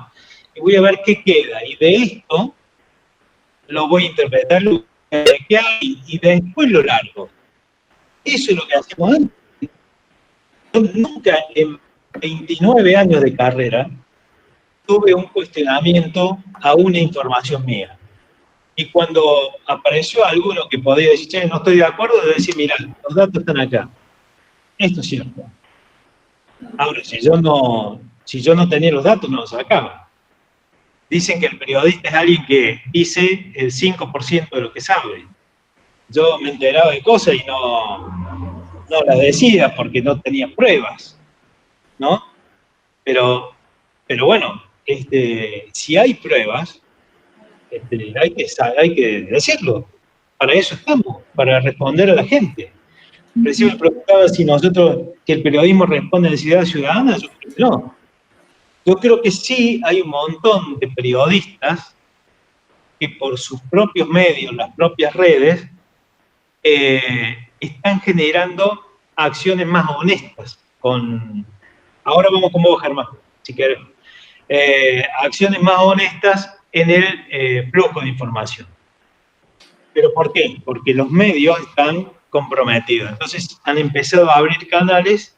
y voy a ver qué queda. Y de esto lo voy a interpretar, qué hay, y después lo largo. Eso es lo que hacemos antes. Yo nunca en 29 años de carrera tuve un cuestionamiento a una información mía. Y cuando apareció alguno que podía decir, che, no estoy de acuerdo, de decir, mira, los datos están acá. Esto es cierto. Ahora, si yo no tenía los datos, no los sacaba. Dicen que el periodista es alguien que dice el 5% de lo que sabe. Yo me enteraba de cosas y no las decía porque no tenía pruebas, ¿no? Pero bueno, si hay pruebas, hay que decirlo. Para eso estamos, para responder a la gente. Recién me preguntaba si que el periodismo responde a necesidades ciudadanas. Yo creo que no. Yo creo que sí hay un montón de periodistas que por sus propios medios, las propias redes, están generando acciones más honestas. Ahora vamos con vos, Germán, si querés. Acciones más honestas en el flujo de información. ¿Pero por qué? Porque los medios están comprometidos. Entonces han empezado a abrir canales,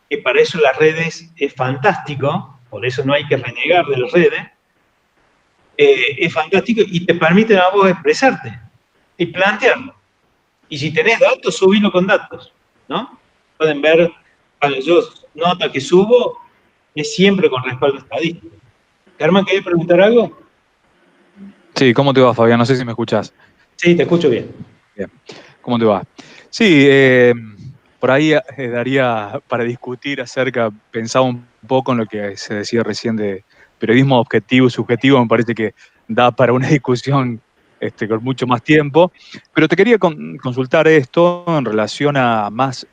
que para eso las redes es fantástico, por eso no hay que renegar de las redes, es fantástico y te permiten a vos expresarte y plantearlo. Y si tenés datos, subilo con datos, ¿no? Pueden ver, cuando yo nota que subo, es siempre con respaldo estadístico. Germán, ¿querés preguntar algo? Sí, ¿cómo te va, Fabián? No sé si me escuchás. Sí, te escucho bien. Bien. ¿Cómo te va? Sí, por ahí daría para discutir pensaba un poco en lo que se decía recién de periodismo objetivo y subjetivo, me parece que da para una discusión con mucho más tiempo, pero te quería consultar esto en relación a más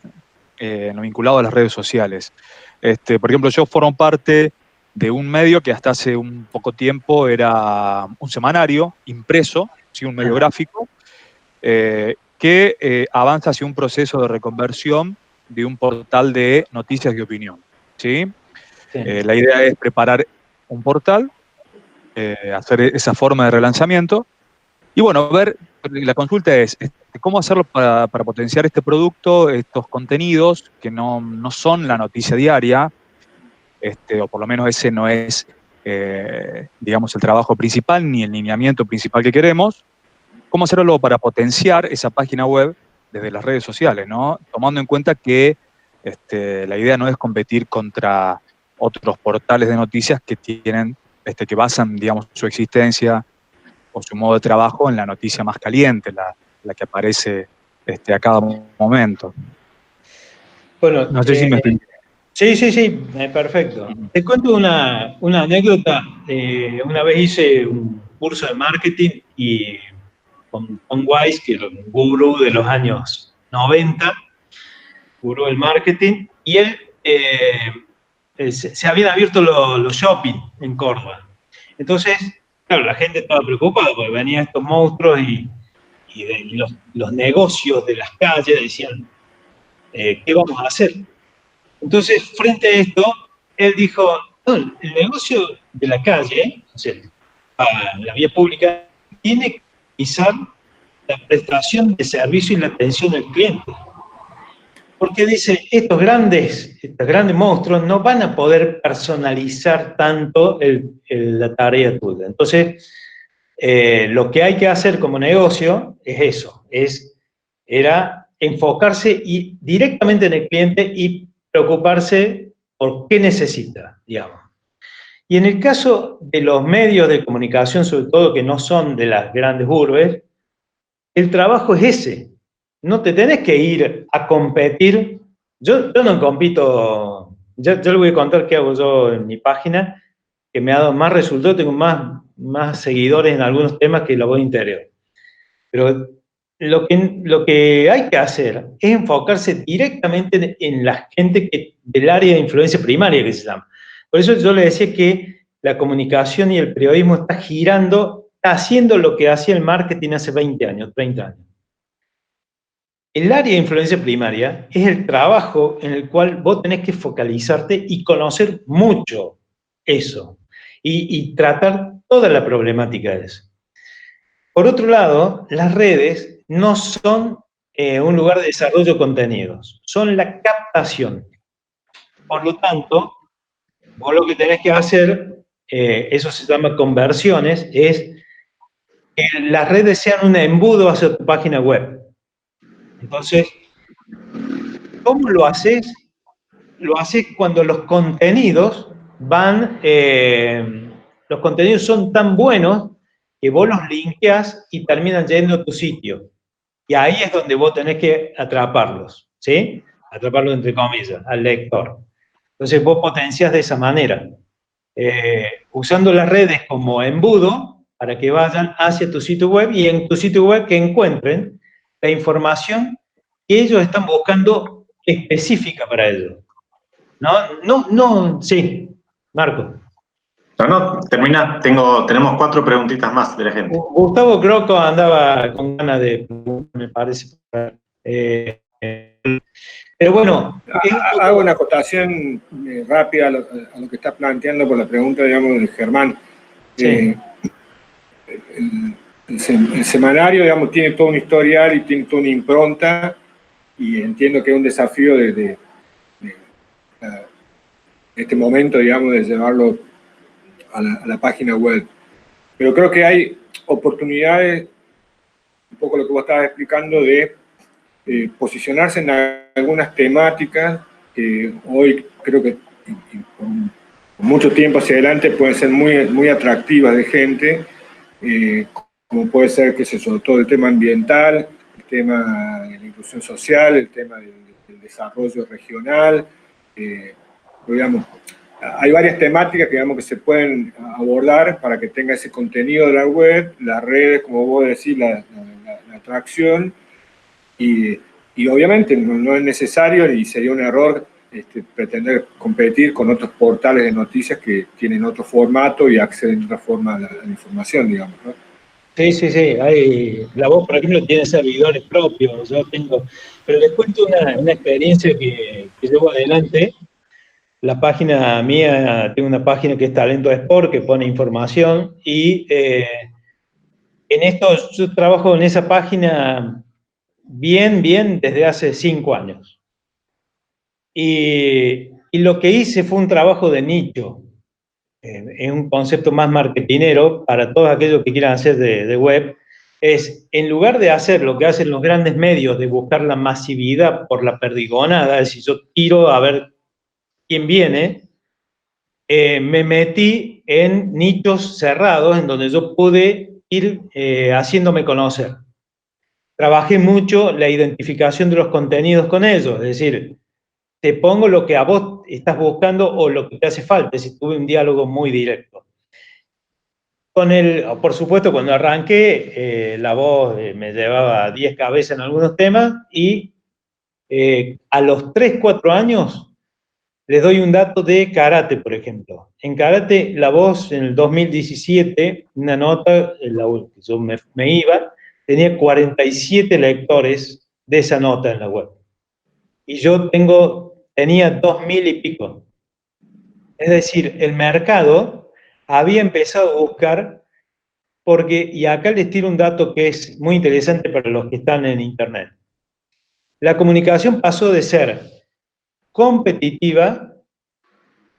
lo vinculado a las redes sociales. Por ejemplo, yo formo parte de un medio que hasta hace un poco tiempo era un semanario impreso, ¿sí? Un medio gráfico, que avanza hacia un proceso de reconversión de un portal de noticias y opinión, ¿sí? Sí. La idea es preparar un portal, hacer esa forma de relanzamiento, y bueno, la consulta es cómo hacerlo para potenciar este producto, estos contenidos que no son la noticia diaria, o por lo menos ese no es, digamos, el trabajo principal ni el lineamiento principal que queremos. ¿Cómo hacerlo para potenciar esa página web desde las redes sociales, ¿no? Tomando en cuenta que La idea no es competir contra otros portales de noticias que tienen, que basan, digamos, su existencia o su modo de trabajo en la noticia más caliente, la que aparece a cada momento. Bueno, no sé si me explico. Sí, perfecto. Te cuento una anécdota. Una vez hice un curso de marketing y con Wise, que era un gurú de los años 90, gurú del marketing, y él se habían abierto los shopping en Córdoba. Entonces, claro, la gente estaba preocupada porque venían estos monstruos y los negocios de las calles decían, ¿qué vamos a hacer? Entonces, frente a esto, él dijo, no, el negocio de la calle, o sea, la vía pública, tiene que utilizar la prestación de servicio y la atención al cliente. Porque dice, estos grandes monstruos no van a poder personalizar tanto la tarea tuya. Entonces, lo que hay que hacer como negocio es eso, era enfocarse directamente en el cliente y preocuparse por qué necesita, digamos. Y en el caso de los medios de comunicación, sobre todo que no son de las grandes urbes, el trabajo es ese. No te tenés que ir a competir. Yo no compito, yo le voy a contar qué hago yo en mi página, que me ha dado más resultados, tengo más seguidores en algunos temas que la voz interior. Pero lo que hay que hacer es enfocarse directamente en la gente del área de influencia primaria, que se llama. Por eso yo le decía que la comunicación y el periodismo está girando, está haciendo lo que hacía el marketing hace 20 años, 30 años. El área de influencia primaria es el trabajo en el cual vos tenés que focalizarte y conocer mucho eso y tratar toda la problemática de eso. Por otro lado, las redes no son un lugar de desarrollo de contenidos, son la captación. Por lo tanto, vos lo que tenés que hacer, eso se llama conversiones, es que las redes sean un embudo hacia tu página web. Entonces, ¿cómo lo haces? Lo haces cuando los contenidos los contenidos son tan buenos que vos los linkeas y terminan yendo a tu sitio. Y ahí es donde vos tenés que atraparlos, ¿sí? Atraparlos entre comillas, al lector. Entonces vos potenciás de esa manera, usando las redes como embudo para que vayan hacia tu sitio web y en tu sitio web que encuentren la información que ellos están buscando específica para ellos. Sí, Marco. No, termina. Tenemos 4 preguntitas más de la gente. Gustavo Croco andaba con ganas de, me parece. Pero bueno. Hago una acotación rápida a lo que está planteando por la pregunta, digamos, de Germán. Sí. El semanario, digamos, tiene todo un historial y tiene toda una impronta, y entiendo que es un desafío de este momento, digamos, de llevarlo a la página web. Pero creo que hay oportunidades, un poco lo que vos estabas explicando, de posicionarse en algunas temáticas que hoy creo que por mucho tiempo hacia adelante pueden ser muy, muy atractivas de gente, como puede ser, qué sé yo, todo el tema ambiental, el tema de la inclusión social, el tema del desarrollo regional, digamos, hay varias temáticas que, digamos, que se pueden abordar para que tenga ese contenido de la web, las redes, como vos decís, la atracción, y obviamente no es necesario y sería un error pretender competir con otros portales de noticias que tienen otro formato y acceden de otra forma a la información, digamos, ¿no? Sí. La voz, por ejemplo, tiene servidores propios. Yo tengo. Pero les cuento una experiencia que llevo adelante. La página mía, tengo una página que es Talento Sport, que pone información, y en esto yo trabajo en esa página bien, desde hace 5 años. Y lo que hice fue un trabajo de nicho, en un concepto más marketinero para todos aquellos que quieran hacer de web. es, en lugar de hacer lo que hacen los grandes medios, de buscar la masividad por la perdigonada, es decir, yo tiro a ver quién viene, me metí en nichos cerrados en donde yo pude ir haciéndome conocer. Trabajé mucho la identificación de los contenidos con ellos, es decir, te pongo lo que a vos estás buscando o lo que te hace falta, es decir, tuve un diálogo muy directo. Por supuesto, cuando arranqué, La Voz me llevaba 10 cabezas en algunos temas y a los 3, 4 años les doy un dato de karate, por ejemplo. En karate, La Voz en el 2017, una nota, en la que yo me iba, tenía 47 lectores de esa nota en la web. Y yo tenía 2000 y pico. Es decir, el mercado había empezado a buscar, porque, y acá les tiro un dato que es muy interesante para los que están en Internet. La comunicación pasó de ser competitiva,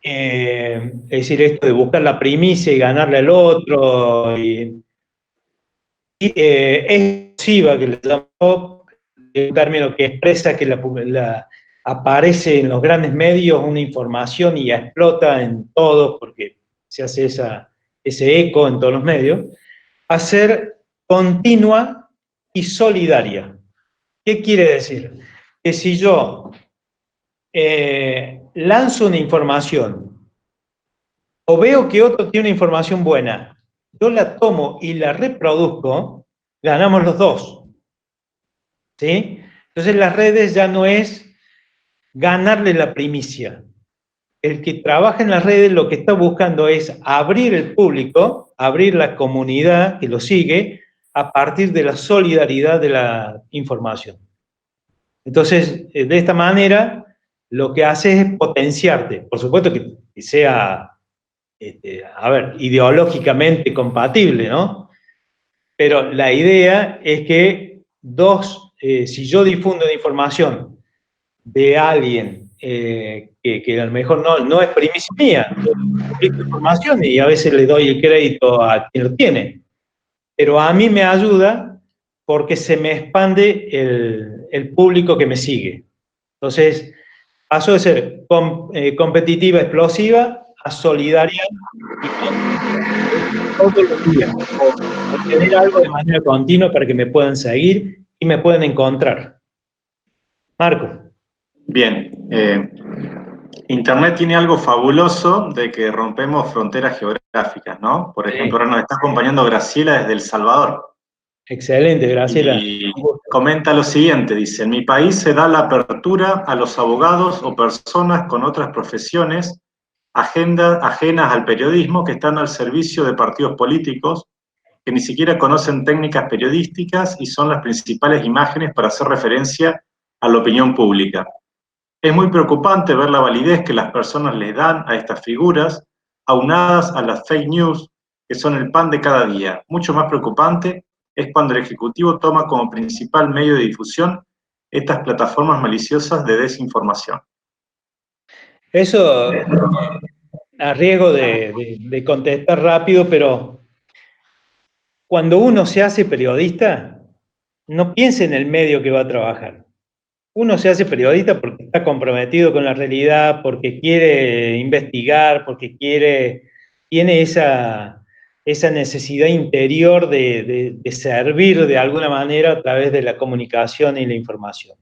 es decir, esto de buscar la primicia y ganarle al otro, y exclusiva, que le llamó, un término que expresa que aparece en los grandes medios una información y explota en todos, porque se hace ese eco en todos los medios, a ser continua y solidaria. ¿Qué quiere decir? Que si yo lanzo una información o veo que otro tiene una información buena, yo la tomo y la reproduzco, ganamos los dos. ¿Sí? Entonces las redes ya no es ganarle la primicia. El que trabaja en las redes lo que está buscando es abrir el público, abrir la comunidad que lo sigue a partir de la solidaridad de la información. Entonces, de esta manera, lo que hace es potenciarte. Por supuesto que sea, ideológicamente compatible, ¿no? Pero la idea es que si yo difundo una información de alguien que a lo mejor no es primicia mía, yo publico información y a veces le doy el crédito a quien lo tiene, pero a mí me ayuda porque se me expande el público que me sigue. Entonces, pasó de ser competitiva, explosiva, a solidaria y todos los días, o tener algo de manera continua para que me puedan seguir y me puedan encontrar. Marco. Bien. Internet tiene algo fabuloso de que rompemos fronteras geográficas, ¿no? Por ejemplo, ahora nos está acompañando Graciela desde El Salvador. Excelente, Graciela. Y comenta lo siguiente, dice, en mi país se da la apertura a los abogados o personas con otras profesiones ajenas al periodismo que están al servicio de partidos políticos que ni siquiera conocen técnicas periodísticas y son las principales imágenes para hacer referencia a la opinión pública. Es muy preocupante ver la validez que las personas les dan a estas figuras, aunadas a las fake news, que son el pan de cada día. Mucho más preocupante es cuando el Ejecutivo toma como principal medio de difusión estas plataformas maliciosas de desinformación. Eso, a riesgo de contestar rápido, pero cuando uno se hace periodista, no piense en el medio que va a trabajar. Uno se hace periodista porque está comprometido con la realidad, porque quiere investigar, porque tiene esa necesidad interior de servir de alguna manera a través de la comunicación y la información.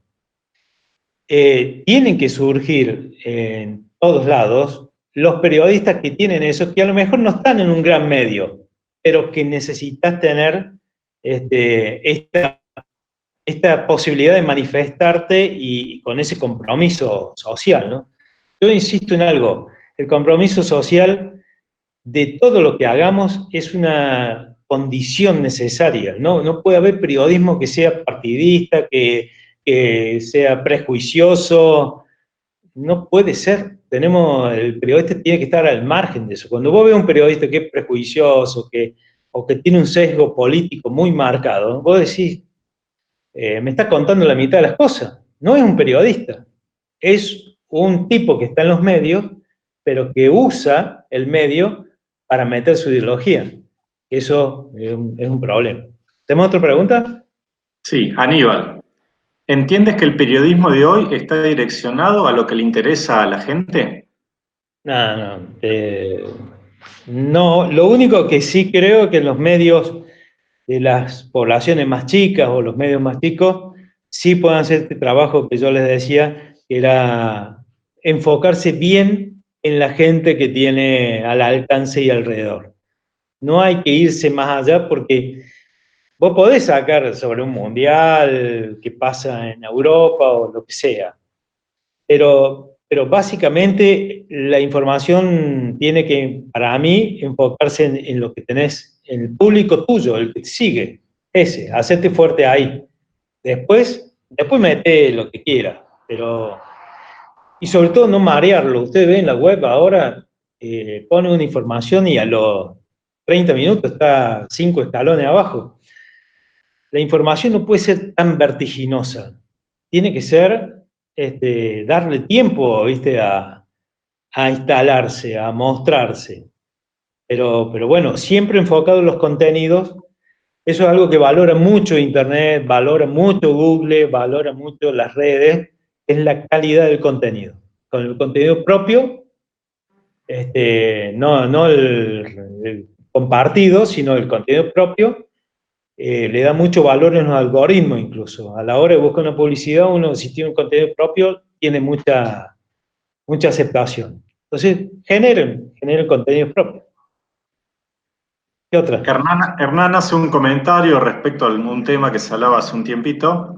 Tienen que surgir en todos lados los periodistas que tienen eso, que a lo mejor no están en un gran medio, pero que necesitas tener esta posibilidad de manifestarte y con ese compromiso social, ¿no? Yo insisto en algo, el compromiso social de todo lo que hagamos es una condición necesaria, ¿no? No puede haber periodismo que sea partidista, que sea prejuicioso, no puede ser. El periodista tiene que estar al margen de eso. Cuando vos ves un periodista que es prejuicioso, o que tiene un sesgo político muy marcado, vos decís, me está contando la mitad de las cosas. No es un periodista, es un tipo que está en los medios, pero que usa el medio para meter su ideología. Eso es un problema. ¿Tenemos otra pregunta? Sí, Aníbal. ¿Entiendes que el periodismo de hoy está direccionado a lo que le interesa a la gente? No, lo único que sí creo que los medios de las poblaciones más chicas o los medios más chicos sí pueden hacer este trabajo que yo les decía, que era enfocarse bien en la gente que tiene al alcance y alrededor. No hay que irse más allá porque vos podés sacar sobre un mundial que pasa en Europa o lo que sea, pero básicamente la información tiene que, para mí, enfocarse en lo que tenés, en el público tuyo, el que te sigue, ese, hacerte fuerte ahí. Después mete lo que quieras, pero... Y sobre todo no marearlo. Ustedes ven en la web ahora, pone una información y a los 30 minutos está 5 escalones abajo. La información no puede ser tan vertiginosa. Tiene que ser darle tiempo, ¿viste? A instalarse, a mostrarse. Pero bueno, siempre enfocado en los contenidos. Eso es algo que valora mucho Internet, valora mucho Google, valora mucho las redes, es la calidad del contenido. Con el contenido propio, no el compartido, sino el contenido propio, le da mucho valor en los algoritmos incluso. A la hora de buscar una publicidad, uno si tiene un contenido propio, tiene mucha aceptación. Entonces, generen contenido propio. ¿Qué otra? Hernán hace un comentario respecto a un tema que se hablaba hace un tiempito.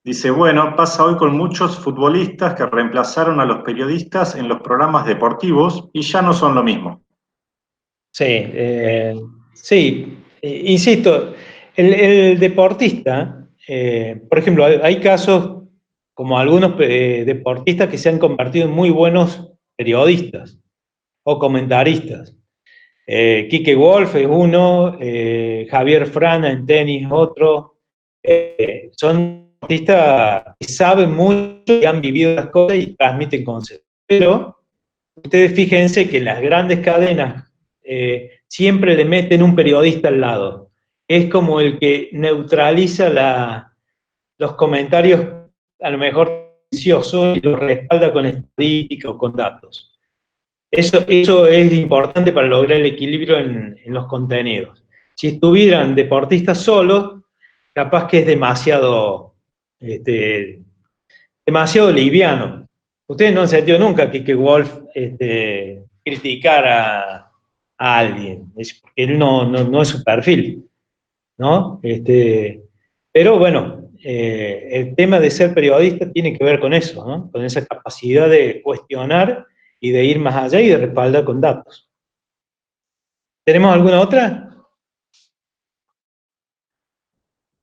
Dice, bueno, pasa hoy con muchos futbolistas que reemplazaron a los periodistas en los programas deportivos y ya no son lo mismo. Sí, insisto, el deportista, por ejemplo, hay casos como algunos deportistas que se han convertido en muy buenos periodistas o comentaristas. Quique Wolf es uno, Javier Frana en tenis otro. Son artistas que saben mucho y han vivido las cosas y transmiten conceptos. Pero ustedes fíjense que las grandes cadenas siempre le meten un periodista al lado. Es como el que neutraliza los comentarios a lo mejor viciosos y los respalda con estadística o con datos. Eso es importante para lograr el equilibrio en los contenidos. Si estuvieran deportistas solos, capaz que es demasiado liviano. Ustedes no han sentido nunca que Wolf criticara a alguien, porque él no es su perfil, ¿no? Pero bueno, el tema de ser periodista tiene que ver con eso, ¿no? Con esa capacidad de cuestionar y de ir más allá y de respaldar con datos. ¿Tenemos alguna otra?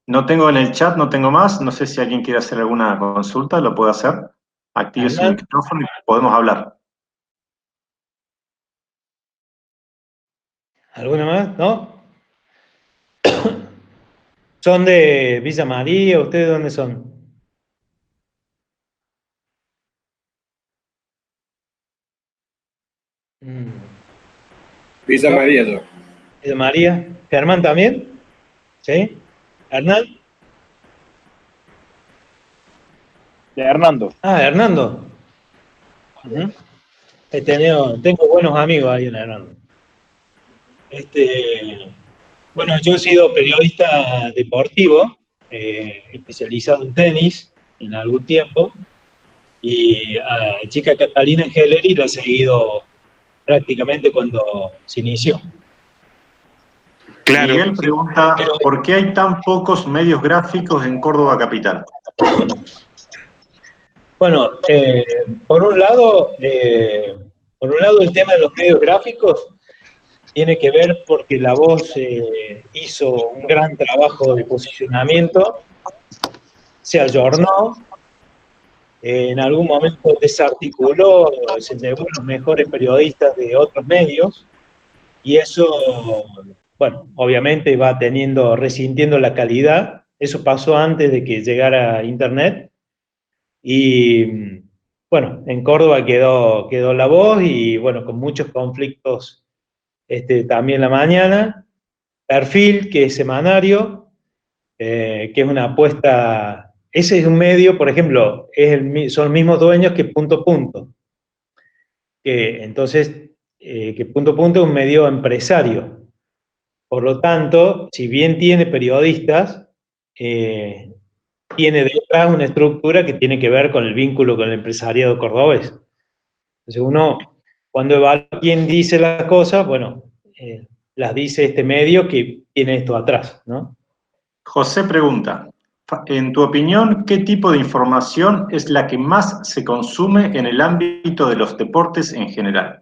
No tengo en el chat, no tengo más. No sé si alguien quiere hacer alguna consulta, lo puede hacer. Active su micrófono y podemos hablar. ¿Alguna más? ¿No? ¿Son de Villa María? ¿Ustedes dónde son? Villa María, yo. Villa María. ¿Germán también? ¿Sí? ¿Hernán? De Hernando. Ah, Hernando. Tengo buenos amigos ahí en Hernando. Bueno, yo he sido periodista deportivo, especializado en tenis en algún tiempo, y a la chica Catalina Engeleri la he seguido prácticamente cuando se inició. Claro. Miguel pregunta, ¿por qué hay tan pocos medios gráficos en Córdoba capital? Bueno, por un lado el tema de los medios gráficos tiene que ver porque La Voz hizo un gran trabajo de posicionamiento, se ayornó, en algún momento desarticuló, se llevó los mejores periodistas de otros medios, y eso, bueno, obviamente va resintiendo la calidad. Eso pasó antes de que llegara Internet, y bueno, en Córdoba quedó La Voz, y bueno, con muchos conflictos también La Mañana, Perfil, que es semanario, que es una apuesta. Ese es un medio, por ejemplo, son los mismos dueños que Punto Punto. Entonces, que Punto Punto es un medio empresario. Por lo tanto, si bien tiene periodistas, tiene detrás una estructura que tiene que ver con el vínculo con el empresariado cordobés. Entonces uno, cuando evalúa quién dice las cosas, bueno, las dice este medio que tiene esto atrás, ¿no? José pregunta, en tu opinión, ¿qué tipo de información es la que más se consume en el ámbito de los deportes en general?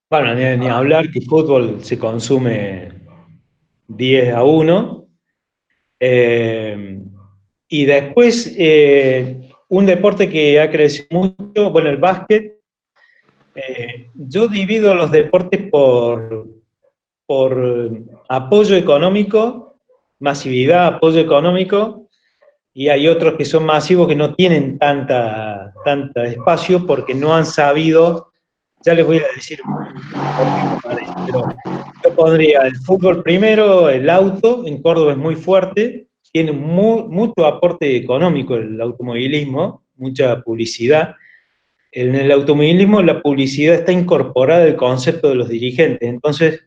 Bueno, ni hablar que fútbol se consume 10-1. Y después, un deporte que ha crecido mucho, bueno, el básquet. Yo divido los deportes por apoyo económico, masividad, apoyo económico, y hay otros que son masivos que no tienen tanta espacio porque no han sabido, ya les voy a decir, pero yo pondría el fútbol primero, el auto, en Córdoba es muy fuerte, tiene mucho aporte económico el automovilismo, mucha publicidad. En el automovilismo la publicidad está incorporada al concepto de los dirigentes, entonces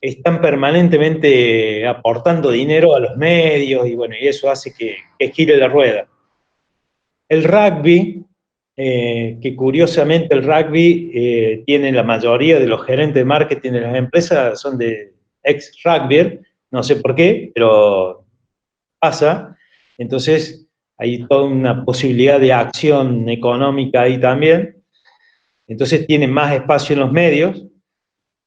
están permanentemente aportando dinero a los medios y bueno, y eso hace que gire la rueda. El rugby, que curiosamente el rugby tiene la mayoría de los gerentes de marketing de las empresas son de ex-rugby, no sé por qué, pero pasa. Entonces hay toda una posibilidad de acción económica ahí también. Entonces tienen más espacio en los medios.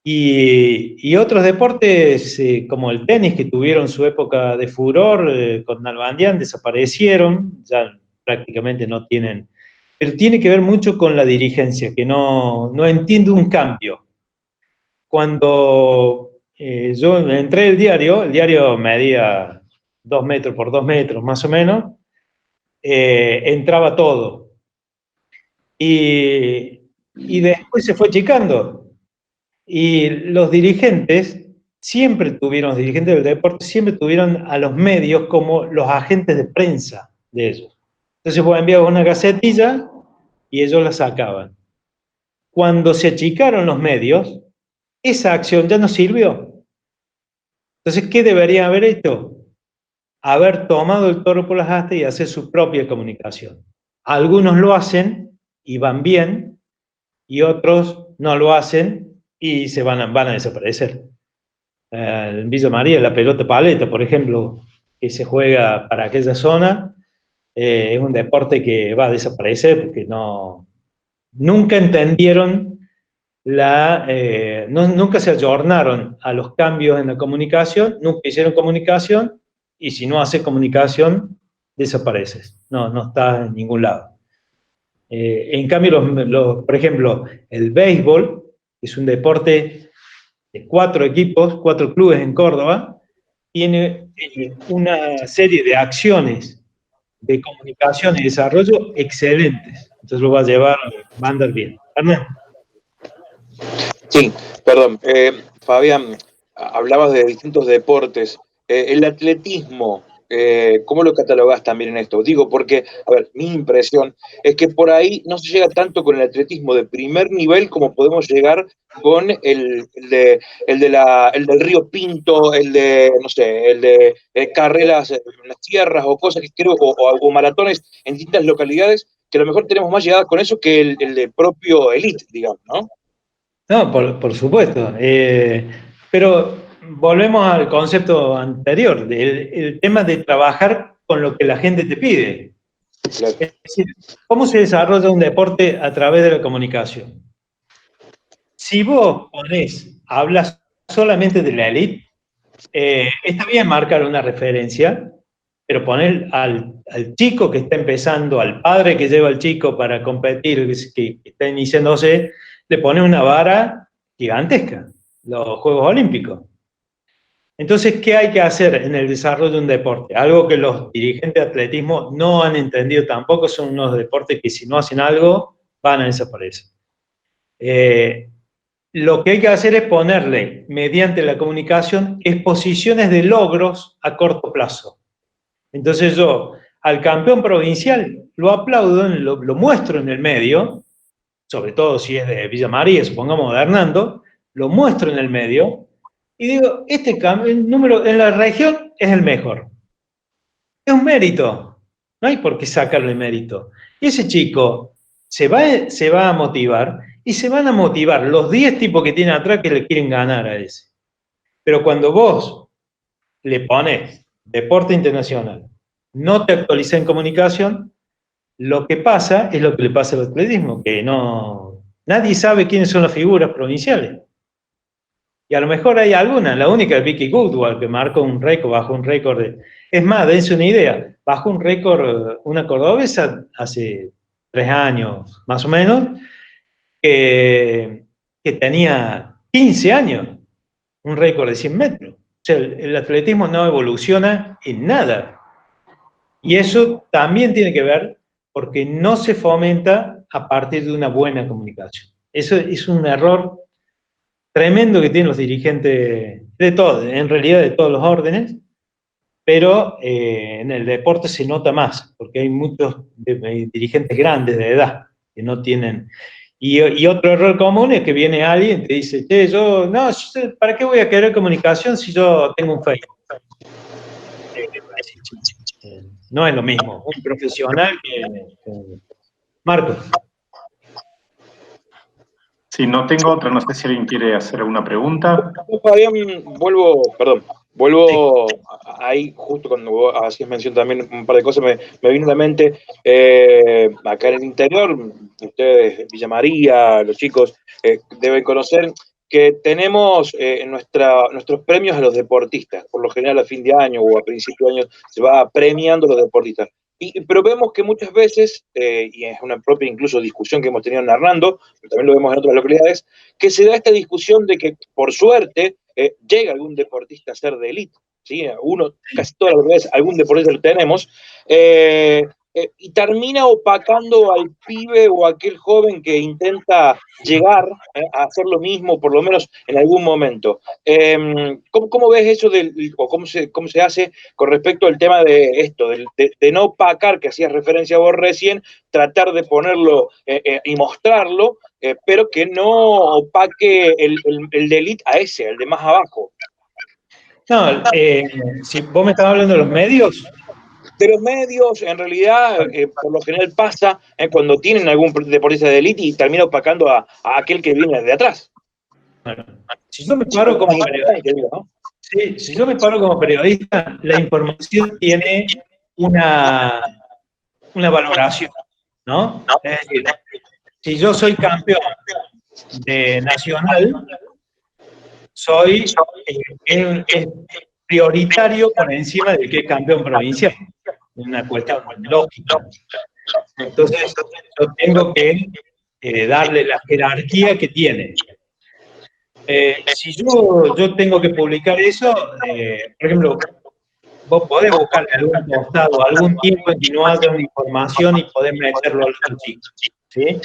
Y otros deportes como el tenis, que tuvieron su época de furor con Nalbandián, desaparecieron, ya prácticamente no tienen. Pero tiene que ver mucho con la dirigencia, que no entiende un cambio. Cuando yo entré el diario medía 2 metros por 2 metros más o menos, entraba todo. Y después se fue achicando. Y los dirigentes los dirigentes del deporte siempre tuvieron a los medios como los agentes de prensa de ellos. Entonces vos enviabas una gacetilla y ellos la sacaban. Cuando se achicaron los medios, esa acción ya no sirvió. Entonces, ¿qué deberían haber hecho? Haber tomado el toro por las astas y hacer su propia comunicación. Algunos lo hacen y van bien, y otros no lo hacen y se van a desaparecer. En Villa María, la pelota paleta, por ejemplo, que se juega para aquella zona, es un deporte que va a desaparecer porque nunca entendieron nunca se ayornaron a los cambios en la comunicación, nunca hicieron comunicación, y si no haces comunicación, desapareces. No estás en ningún lado. En cambio, por ejemplo, el béisbol, que es un deporte de 4 equipos, 4 clubes en Córdoba, tiene una serie de acciones de comunicación y desarrollo excelentes. Entonces lo va a andar bien. Hernán. Sí, perdón. Fabián, hablabas de distintos deportes. El atletismo, ¿cómo lo catalogás también en esto? Digo, porque, a ver, mi impresión es que por ahí no se llega tanto con el atletismo de primer nivel como podemos llegar con el del Río Pinto, no sé, el de carreras en las tierras o cosas que creo, o maratones en distintas localidades, que a lo mejor tenemos más llegada con eso que el de propio elite, digamos, ¿no? No, por supuesto. Pero volvemos al concepto anterior, el tema de trabajar con lo que la gente te pide. Claro. Es decir, ¿cómo se desarrolla un deporte a través de la comunicación? Si vos hablas solamente de la elite, está bien marcar una referencia, pero poner al chico que está empezando, al padre que lleva al chico para competir, que está iniciándose, le pone una vara gigantesca, los Juegos Olímpicos. Entonces, ¿qué hay que hacer en el desarrollo de un deporte? Algo que los dirigentes de atletismo no han entendido tampoco, son unos deportes que si no hacen algo, van a desaparecer. lo que hay que hacer es ponerle, mediante la comunicación, exposiciones de logros a corto plazo. Entonces yo, al campeón provincial, lo aplaudo, lo muestro en el medio, sobre todo si es de Villa María, supongamos de Hernando, lo muestro en el medio, y digo, el número en la región es el mejor. Es un mérito, no hay por qué sacarle mérito. Y ese chico se va a motivar, y se van a motivar los 10 tipos que tiene atrás que le quieren ganar a ese. Pero cuando vos le pones deporte internacional, no te actualizás en comunicación, lo que pasa es lo que le pasa al atletismo, que nadie sabe quiénes son las figuras provinciales. Y a lo mejor hay alguna, la única es Vicky Goodwall, que marcó un récord, bajó un récord Es más, dense una idea, bajó un récord una cordobesa hace 3 años, más o menos, que tenía 15 años, un récord de 100 metros. O sea, el atletismo no evoluciona en nada. Y eso también tiene que ver porque no se fomenta a partir de una buena comunicación. Eso es un error tremendo que tienen los dirigentes de todos, en realidad de todos los órdenes, pero en el deporte se nota más, porque hay muchos dirigentes grandes de edad que no tienen. Y otro error común es que viene alguien y te dice, che, ¿para qué voy a querer comunicación si yo tengo un Facebook? No es lo mismo, un profesional que Marcos. Sí, no tengo otra, no sé si alguien quiere hacer alguna pregunta. Fabián, vuelvo ahí, justo cuando vos hacías mención también un par de cosas, me vino a la mente, acá en el interior, ustedes, Villa María, los chicos, deben conocer que tenemos nuestros premios a los deportistas. Por lo general a fin de año o a principio de año se va premiando a los deportistas. Pero vemos que muchas veces, y es una propia incluso discusión que hemos tenido en Hernando, pero también lo vemos en otras localidades, que se da esta discusión de que, por suerte, llega algún deportista a ser de élite, ¿sí? Casi todas las veces, algún deportista lo tenemos, y termina opacando al pibe o a aquel joven que intenta llegar a hacer lo mismo, por lo menos en algún momento. ¿Cómo ves eso o cómo se hace con respecto al tema de esto, de no opacar, que hacías referencia vos recién, tratar de ponerlo y mostrarlo, pero que no opaque el de elite a ese, el de más abajo? No, si vos me estás hablando de los medios. De los medios, en realidad, por lo general pasa cuando tienen algún deportista de élite y termina opacando a aquel que viene de atrás. Bueno, si yo me paro como periodista, ¿no? Sí, si yo me paro como periodista, la información tiene una valoración, ¿no? Es decir, si yo soy campeón de nacional, es prioritario por encima del que es campeón provincial. Una cuestión lógica. Entonces, yo tengo que darle la jerarquía que tiene. Si yo tengo que publicar eso, por ejemplo, vos podés buscarle algún postado, algún tiempo en que no haya una información y podés meterlo al chico, ¿sí?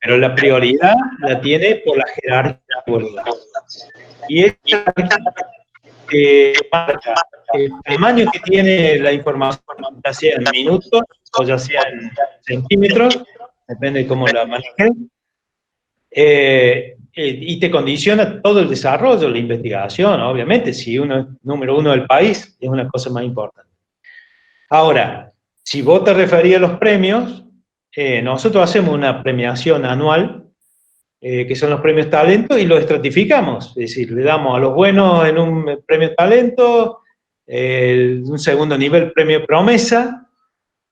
Pero la prioridad la tiene por la jerarquía. Y esta marca el tamaño que tiene la información, ya sea en minutos o ya sea en centímetros, depende de cómo la manejen, y te condiciona todo el desarrollo, la investigación, obviamente. Si uno es número 1 del país, es una cosa más importante. Ahora, si vos te referías a los premios, nosotros hacemos una premiación anual, que son los premios talento, y los estratificamos. Es decir, le damos a los buenos en un premio talento, un segundo nivel premio promesa,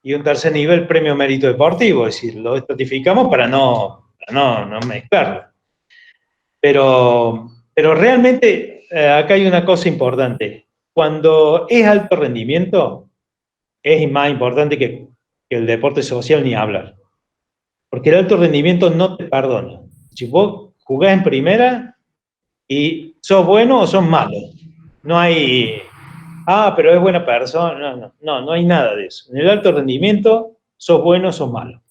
y un tercer nivel premio mérito deportivo. Es decir, lo estratificamos para no mezclarlo. Pero realmente acá hay una cosa importante. Cuando es alto rendimiento, es más importante que el deporte social ni hablar. Porque el alto rendimiento no te perdona. Si vos jugás en primera y sos bueno o sos malo, no hay, pero es buena persona, no hay nada de eso. En el alto rendimiento, sos bueno o sos malo.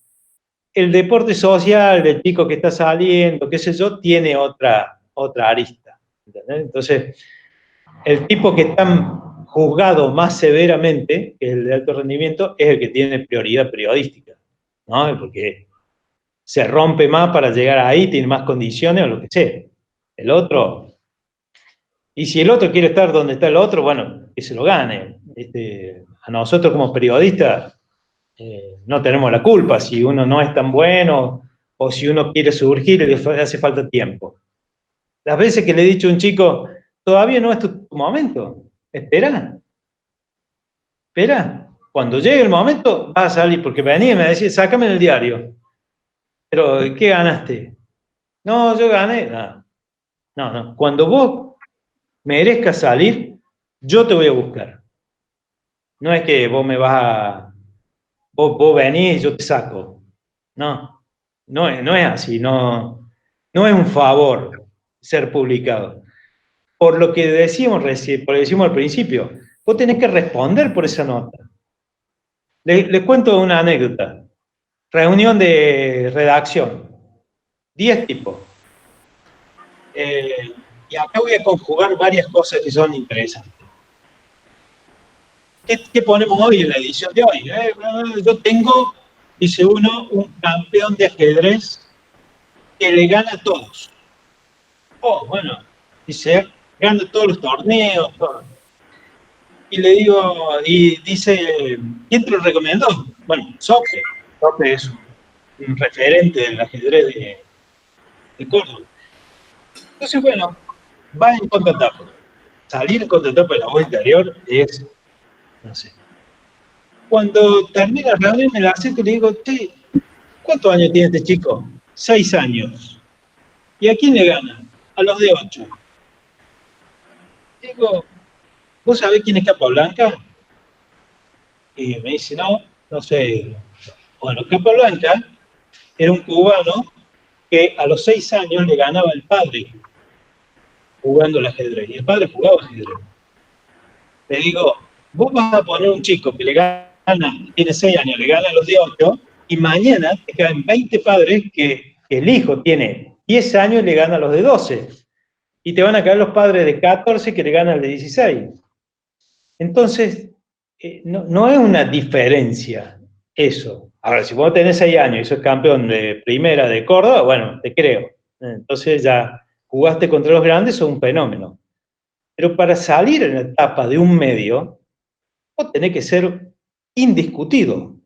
El deporte social, del chico que está saliendo, qué sé yo, tiene otra otra arista. ¿Entendés? Entonces, el tipo que está juzgado más severamente, que es el de alto rendimiento, es el que tiene prioridad periodística, ¿no? Porque se rompe más para llegar ahí, tiene más condiciones o lo que sea. El otro, y si el otro quiere estar donde está el otro, bueno, que se lo gane. A nosotros como periodistas no tenemos la culpa si uno no es tan bueno o si uno quiere surgir y le hace falta tiempo. Las veces que le he dicho a un chico, todavía no es tu momento, espera. Espera, cuando llegue el momento vas a salir, porque venía y me decía, sácame en el diario. Pero, ¿qué ganaste? No, yo gané. No. Cuando vos merezcas salir, yo te voy a buscar. No es que vos me vas a... Vos venís y yo te saco. No es así, no es un favor ser publicado. Por lo que decimos recién, por lo que decimos al principio, vos tenés que responder por esa nota. Les cuento una anécdota. Reunión de redacción. 10 tipos. Y acá voy a conjugar varias cosas que son interesantes. ¿Qué ponemos hoy en la edición de hoy? Yo tengo, dice uno, un campeón de ajedrez que le gana a todos. Bueno, dice, gana todos los torneos, todo. Y le digo, y dice, ¿quién te lo recomendó? Bueno, Sope. Sope es un referente del ajedrez de Córdoba. Entonces, bueno, va en contratapa. Salir en contratapa de la voz interior es, no sé. Cuando termina la reunión me la acerco y le digo, che, ¿cuántos años tiene este chico? 6 años. ¿Y a quién le gana? A los de 8. Digo, ¿vos sabés quién es Capablanca? Y me dice, no sé. Bueno, Capablanca era un cubano que a los 6 años le ganaba al padre jugando al ajedrez. Y el padre jugaba ajedrez. Le digo, vos vas a poner un chico que le gana, tiene 6 años, le gana a los de 8, y mañana te quedan 20 padres que el hijo tiene 10 años y le gana a los de 12. Y te van a caer los padres de 14 que le ganan al de 16. Entonces, no es una diferencia eso. Ahora, si vos tenés 6 años y sos campeón de primera de Córdoba, bueno, te creo. Entonces ya jugaste contra los grandes, sos un fenómeno. Pero para salir en la etapa de un medio, vos tenés que ser indiscutido.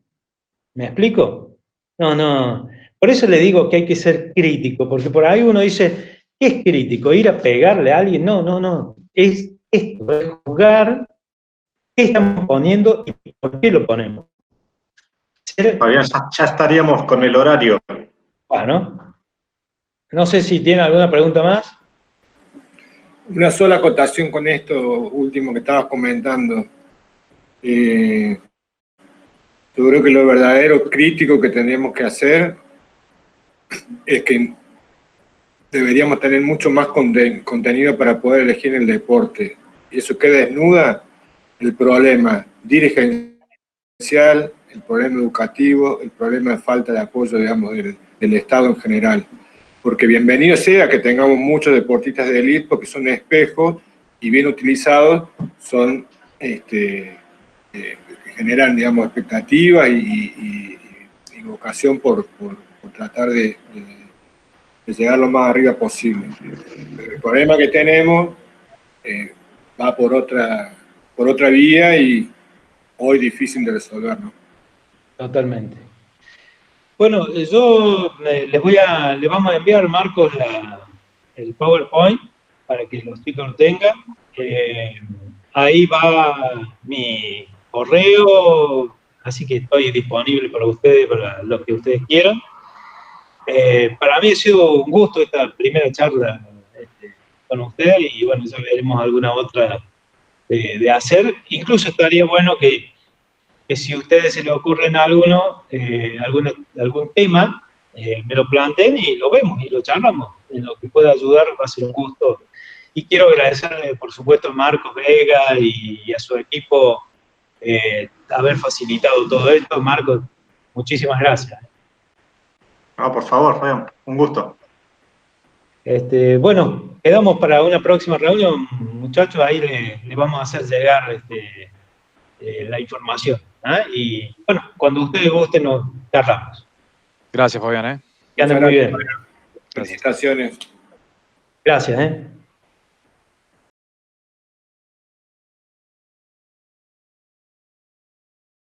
¿Me explico? No. Por eso le digo que hay que ser crítico, porque por ahí uno dice, ¿qué es crítico? ¿Ir a pegarle a alguien? No. Es esto, es jugar, qué estamos poniendo y por qué lo ponemos. Fabián, ya estaríamos con el horario. Bueno, no sé si tiene alguna pregunta más. Una sola acotación con esto último que estabas comentando. Yo creo que lo verdadero crítico que tenemos que hacer es que deberíamos tener mucho más contenido para poder elegir el deporte. Y eso que desnuda el problema dirigencial, el problema educativo, el problema de falta de apoyo, digamos, del Estado en general. Porque bienvenido sea que tengamos muchos deportistas de élite, porque son espejos y bien utilizados son generan, digamos, expectativas y vocación por tratar de llegar lo más arriba posible. Pero el problema que tenemos va por otra vía y hoy difícil de resolver, ¿no? Totalmente. Bueno, les vamos a enviar, Marcos, el PowerPoint para que los chicos lo tengan. Ahí va mi correo, así que estoy disponible para ustedes, para lo que ustedes quieran. Para mí ha sido un gusto esta primera charla con ustedes y bueno, ya veremos alguna otra de hacer. Incluso estaría bueno que si a ustedes se les ocurren algún tema, me lo planteen y lo vemos y lo charlamos. En lo que pueda ayudar va a ser un gusto. Y quiero agradecerle, por supuesto, a Marcos Vega y a su equipo haber facilitado todo esto. Marcos, muchísimas gracias. Por favor, Fabián, un gusto. Bueno, quedamos para una próxima reunión, muchachos, ahí le vamos a hacer llegar la información. Y bueno, cuando ustedes gusten nos charlamos. Gracias, Fabián. Que anden muy bien. Felicitaciones. Gracias.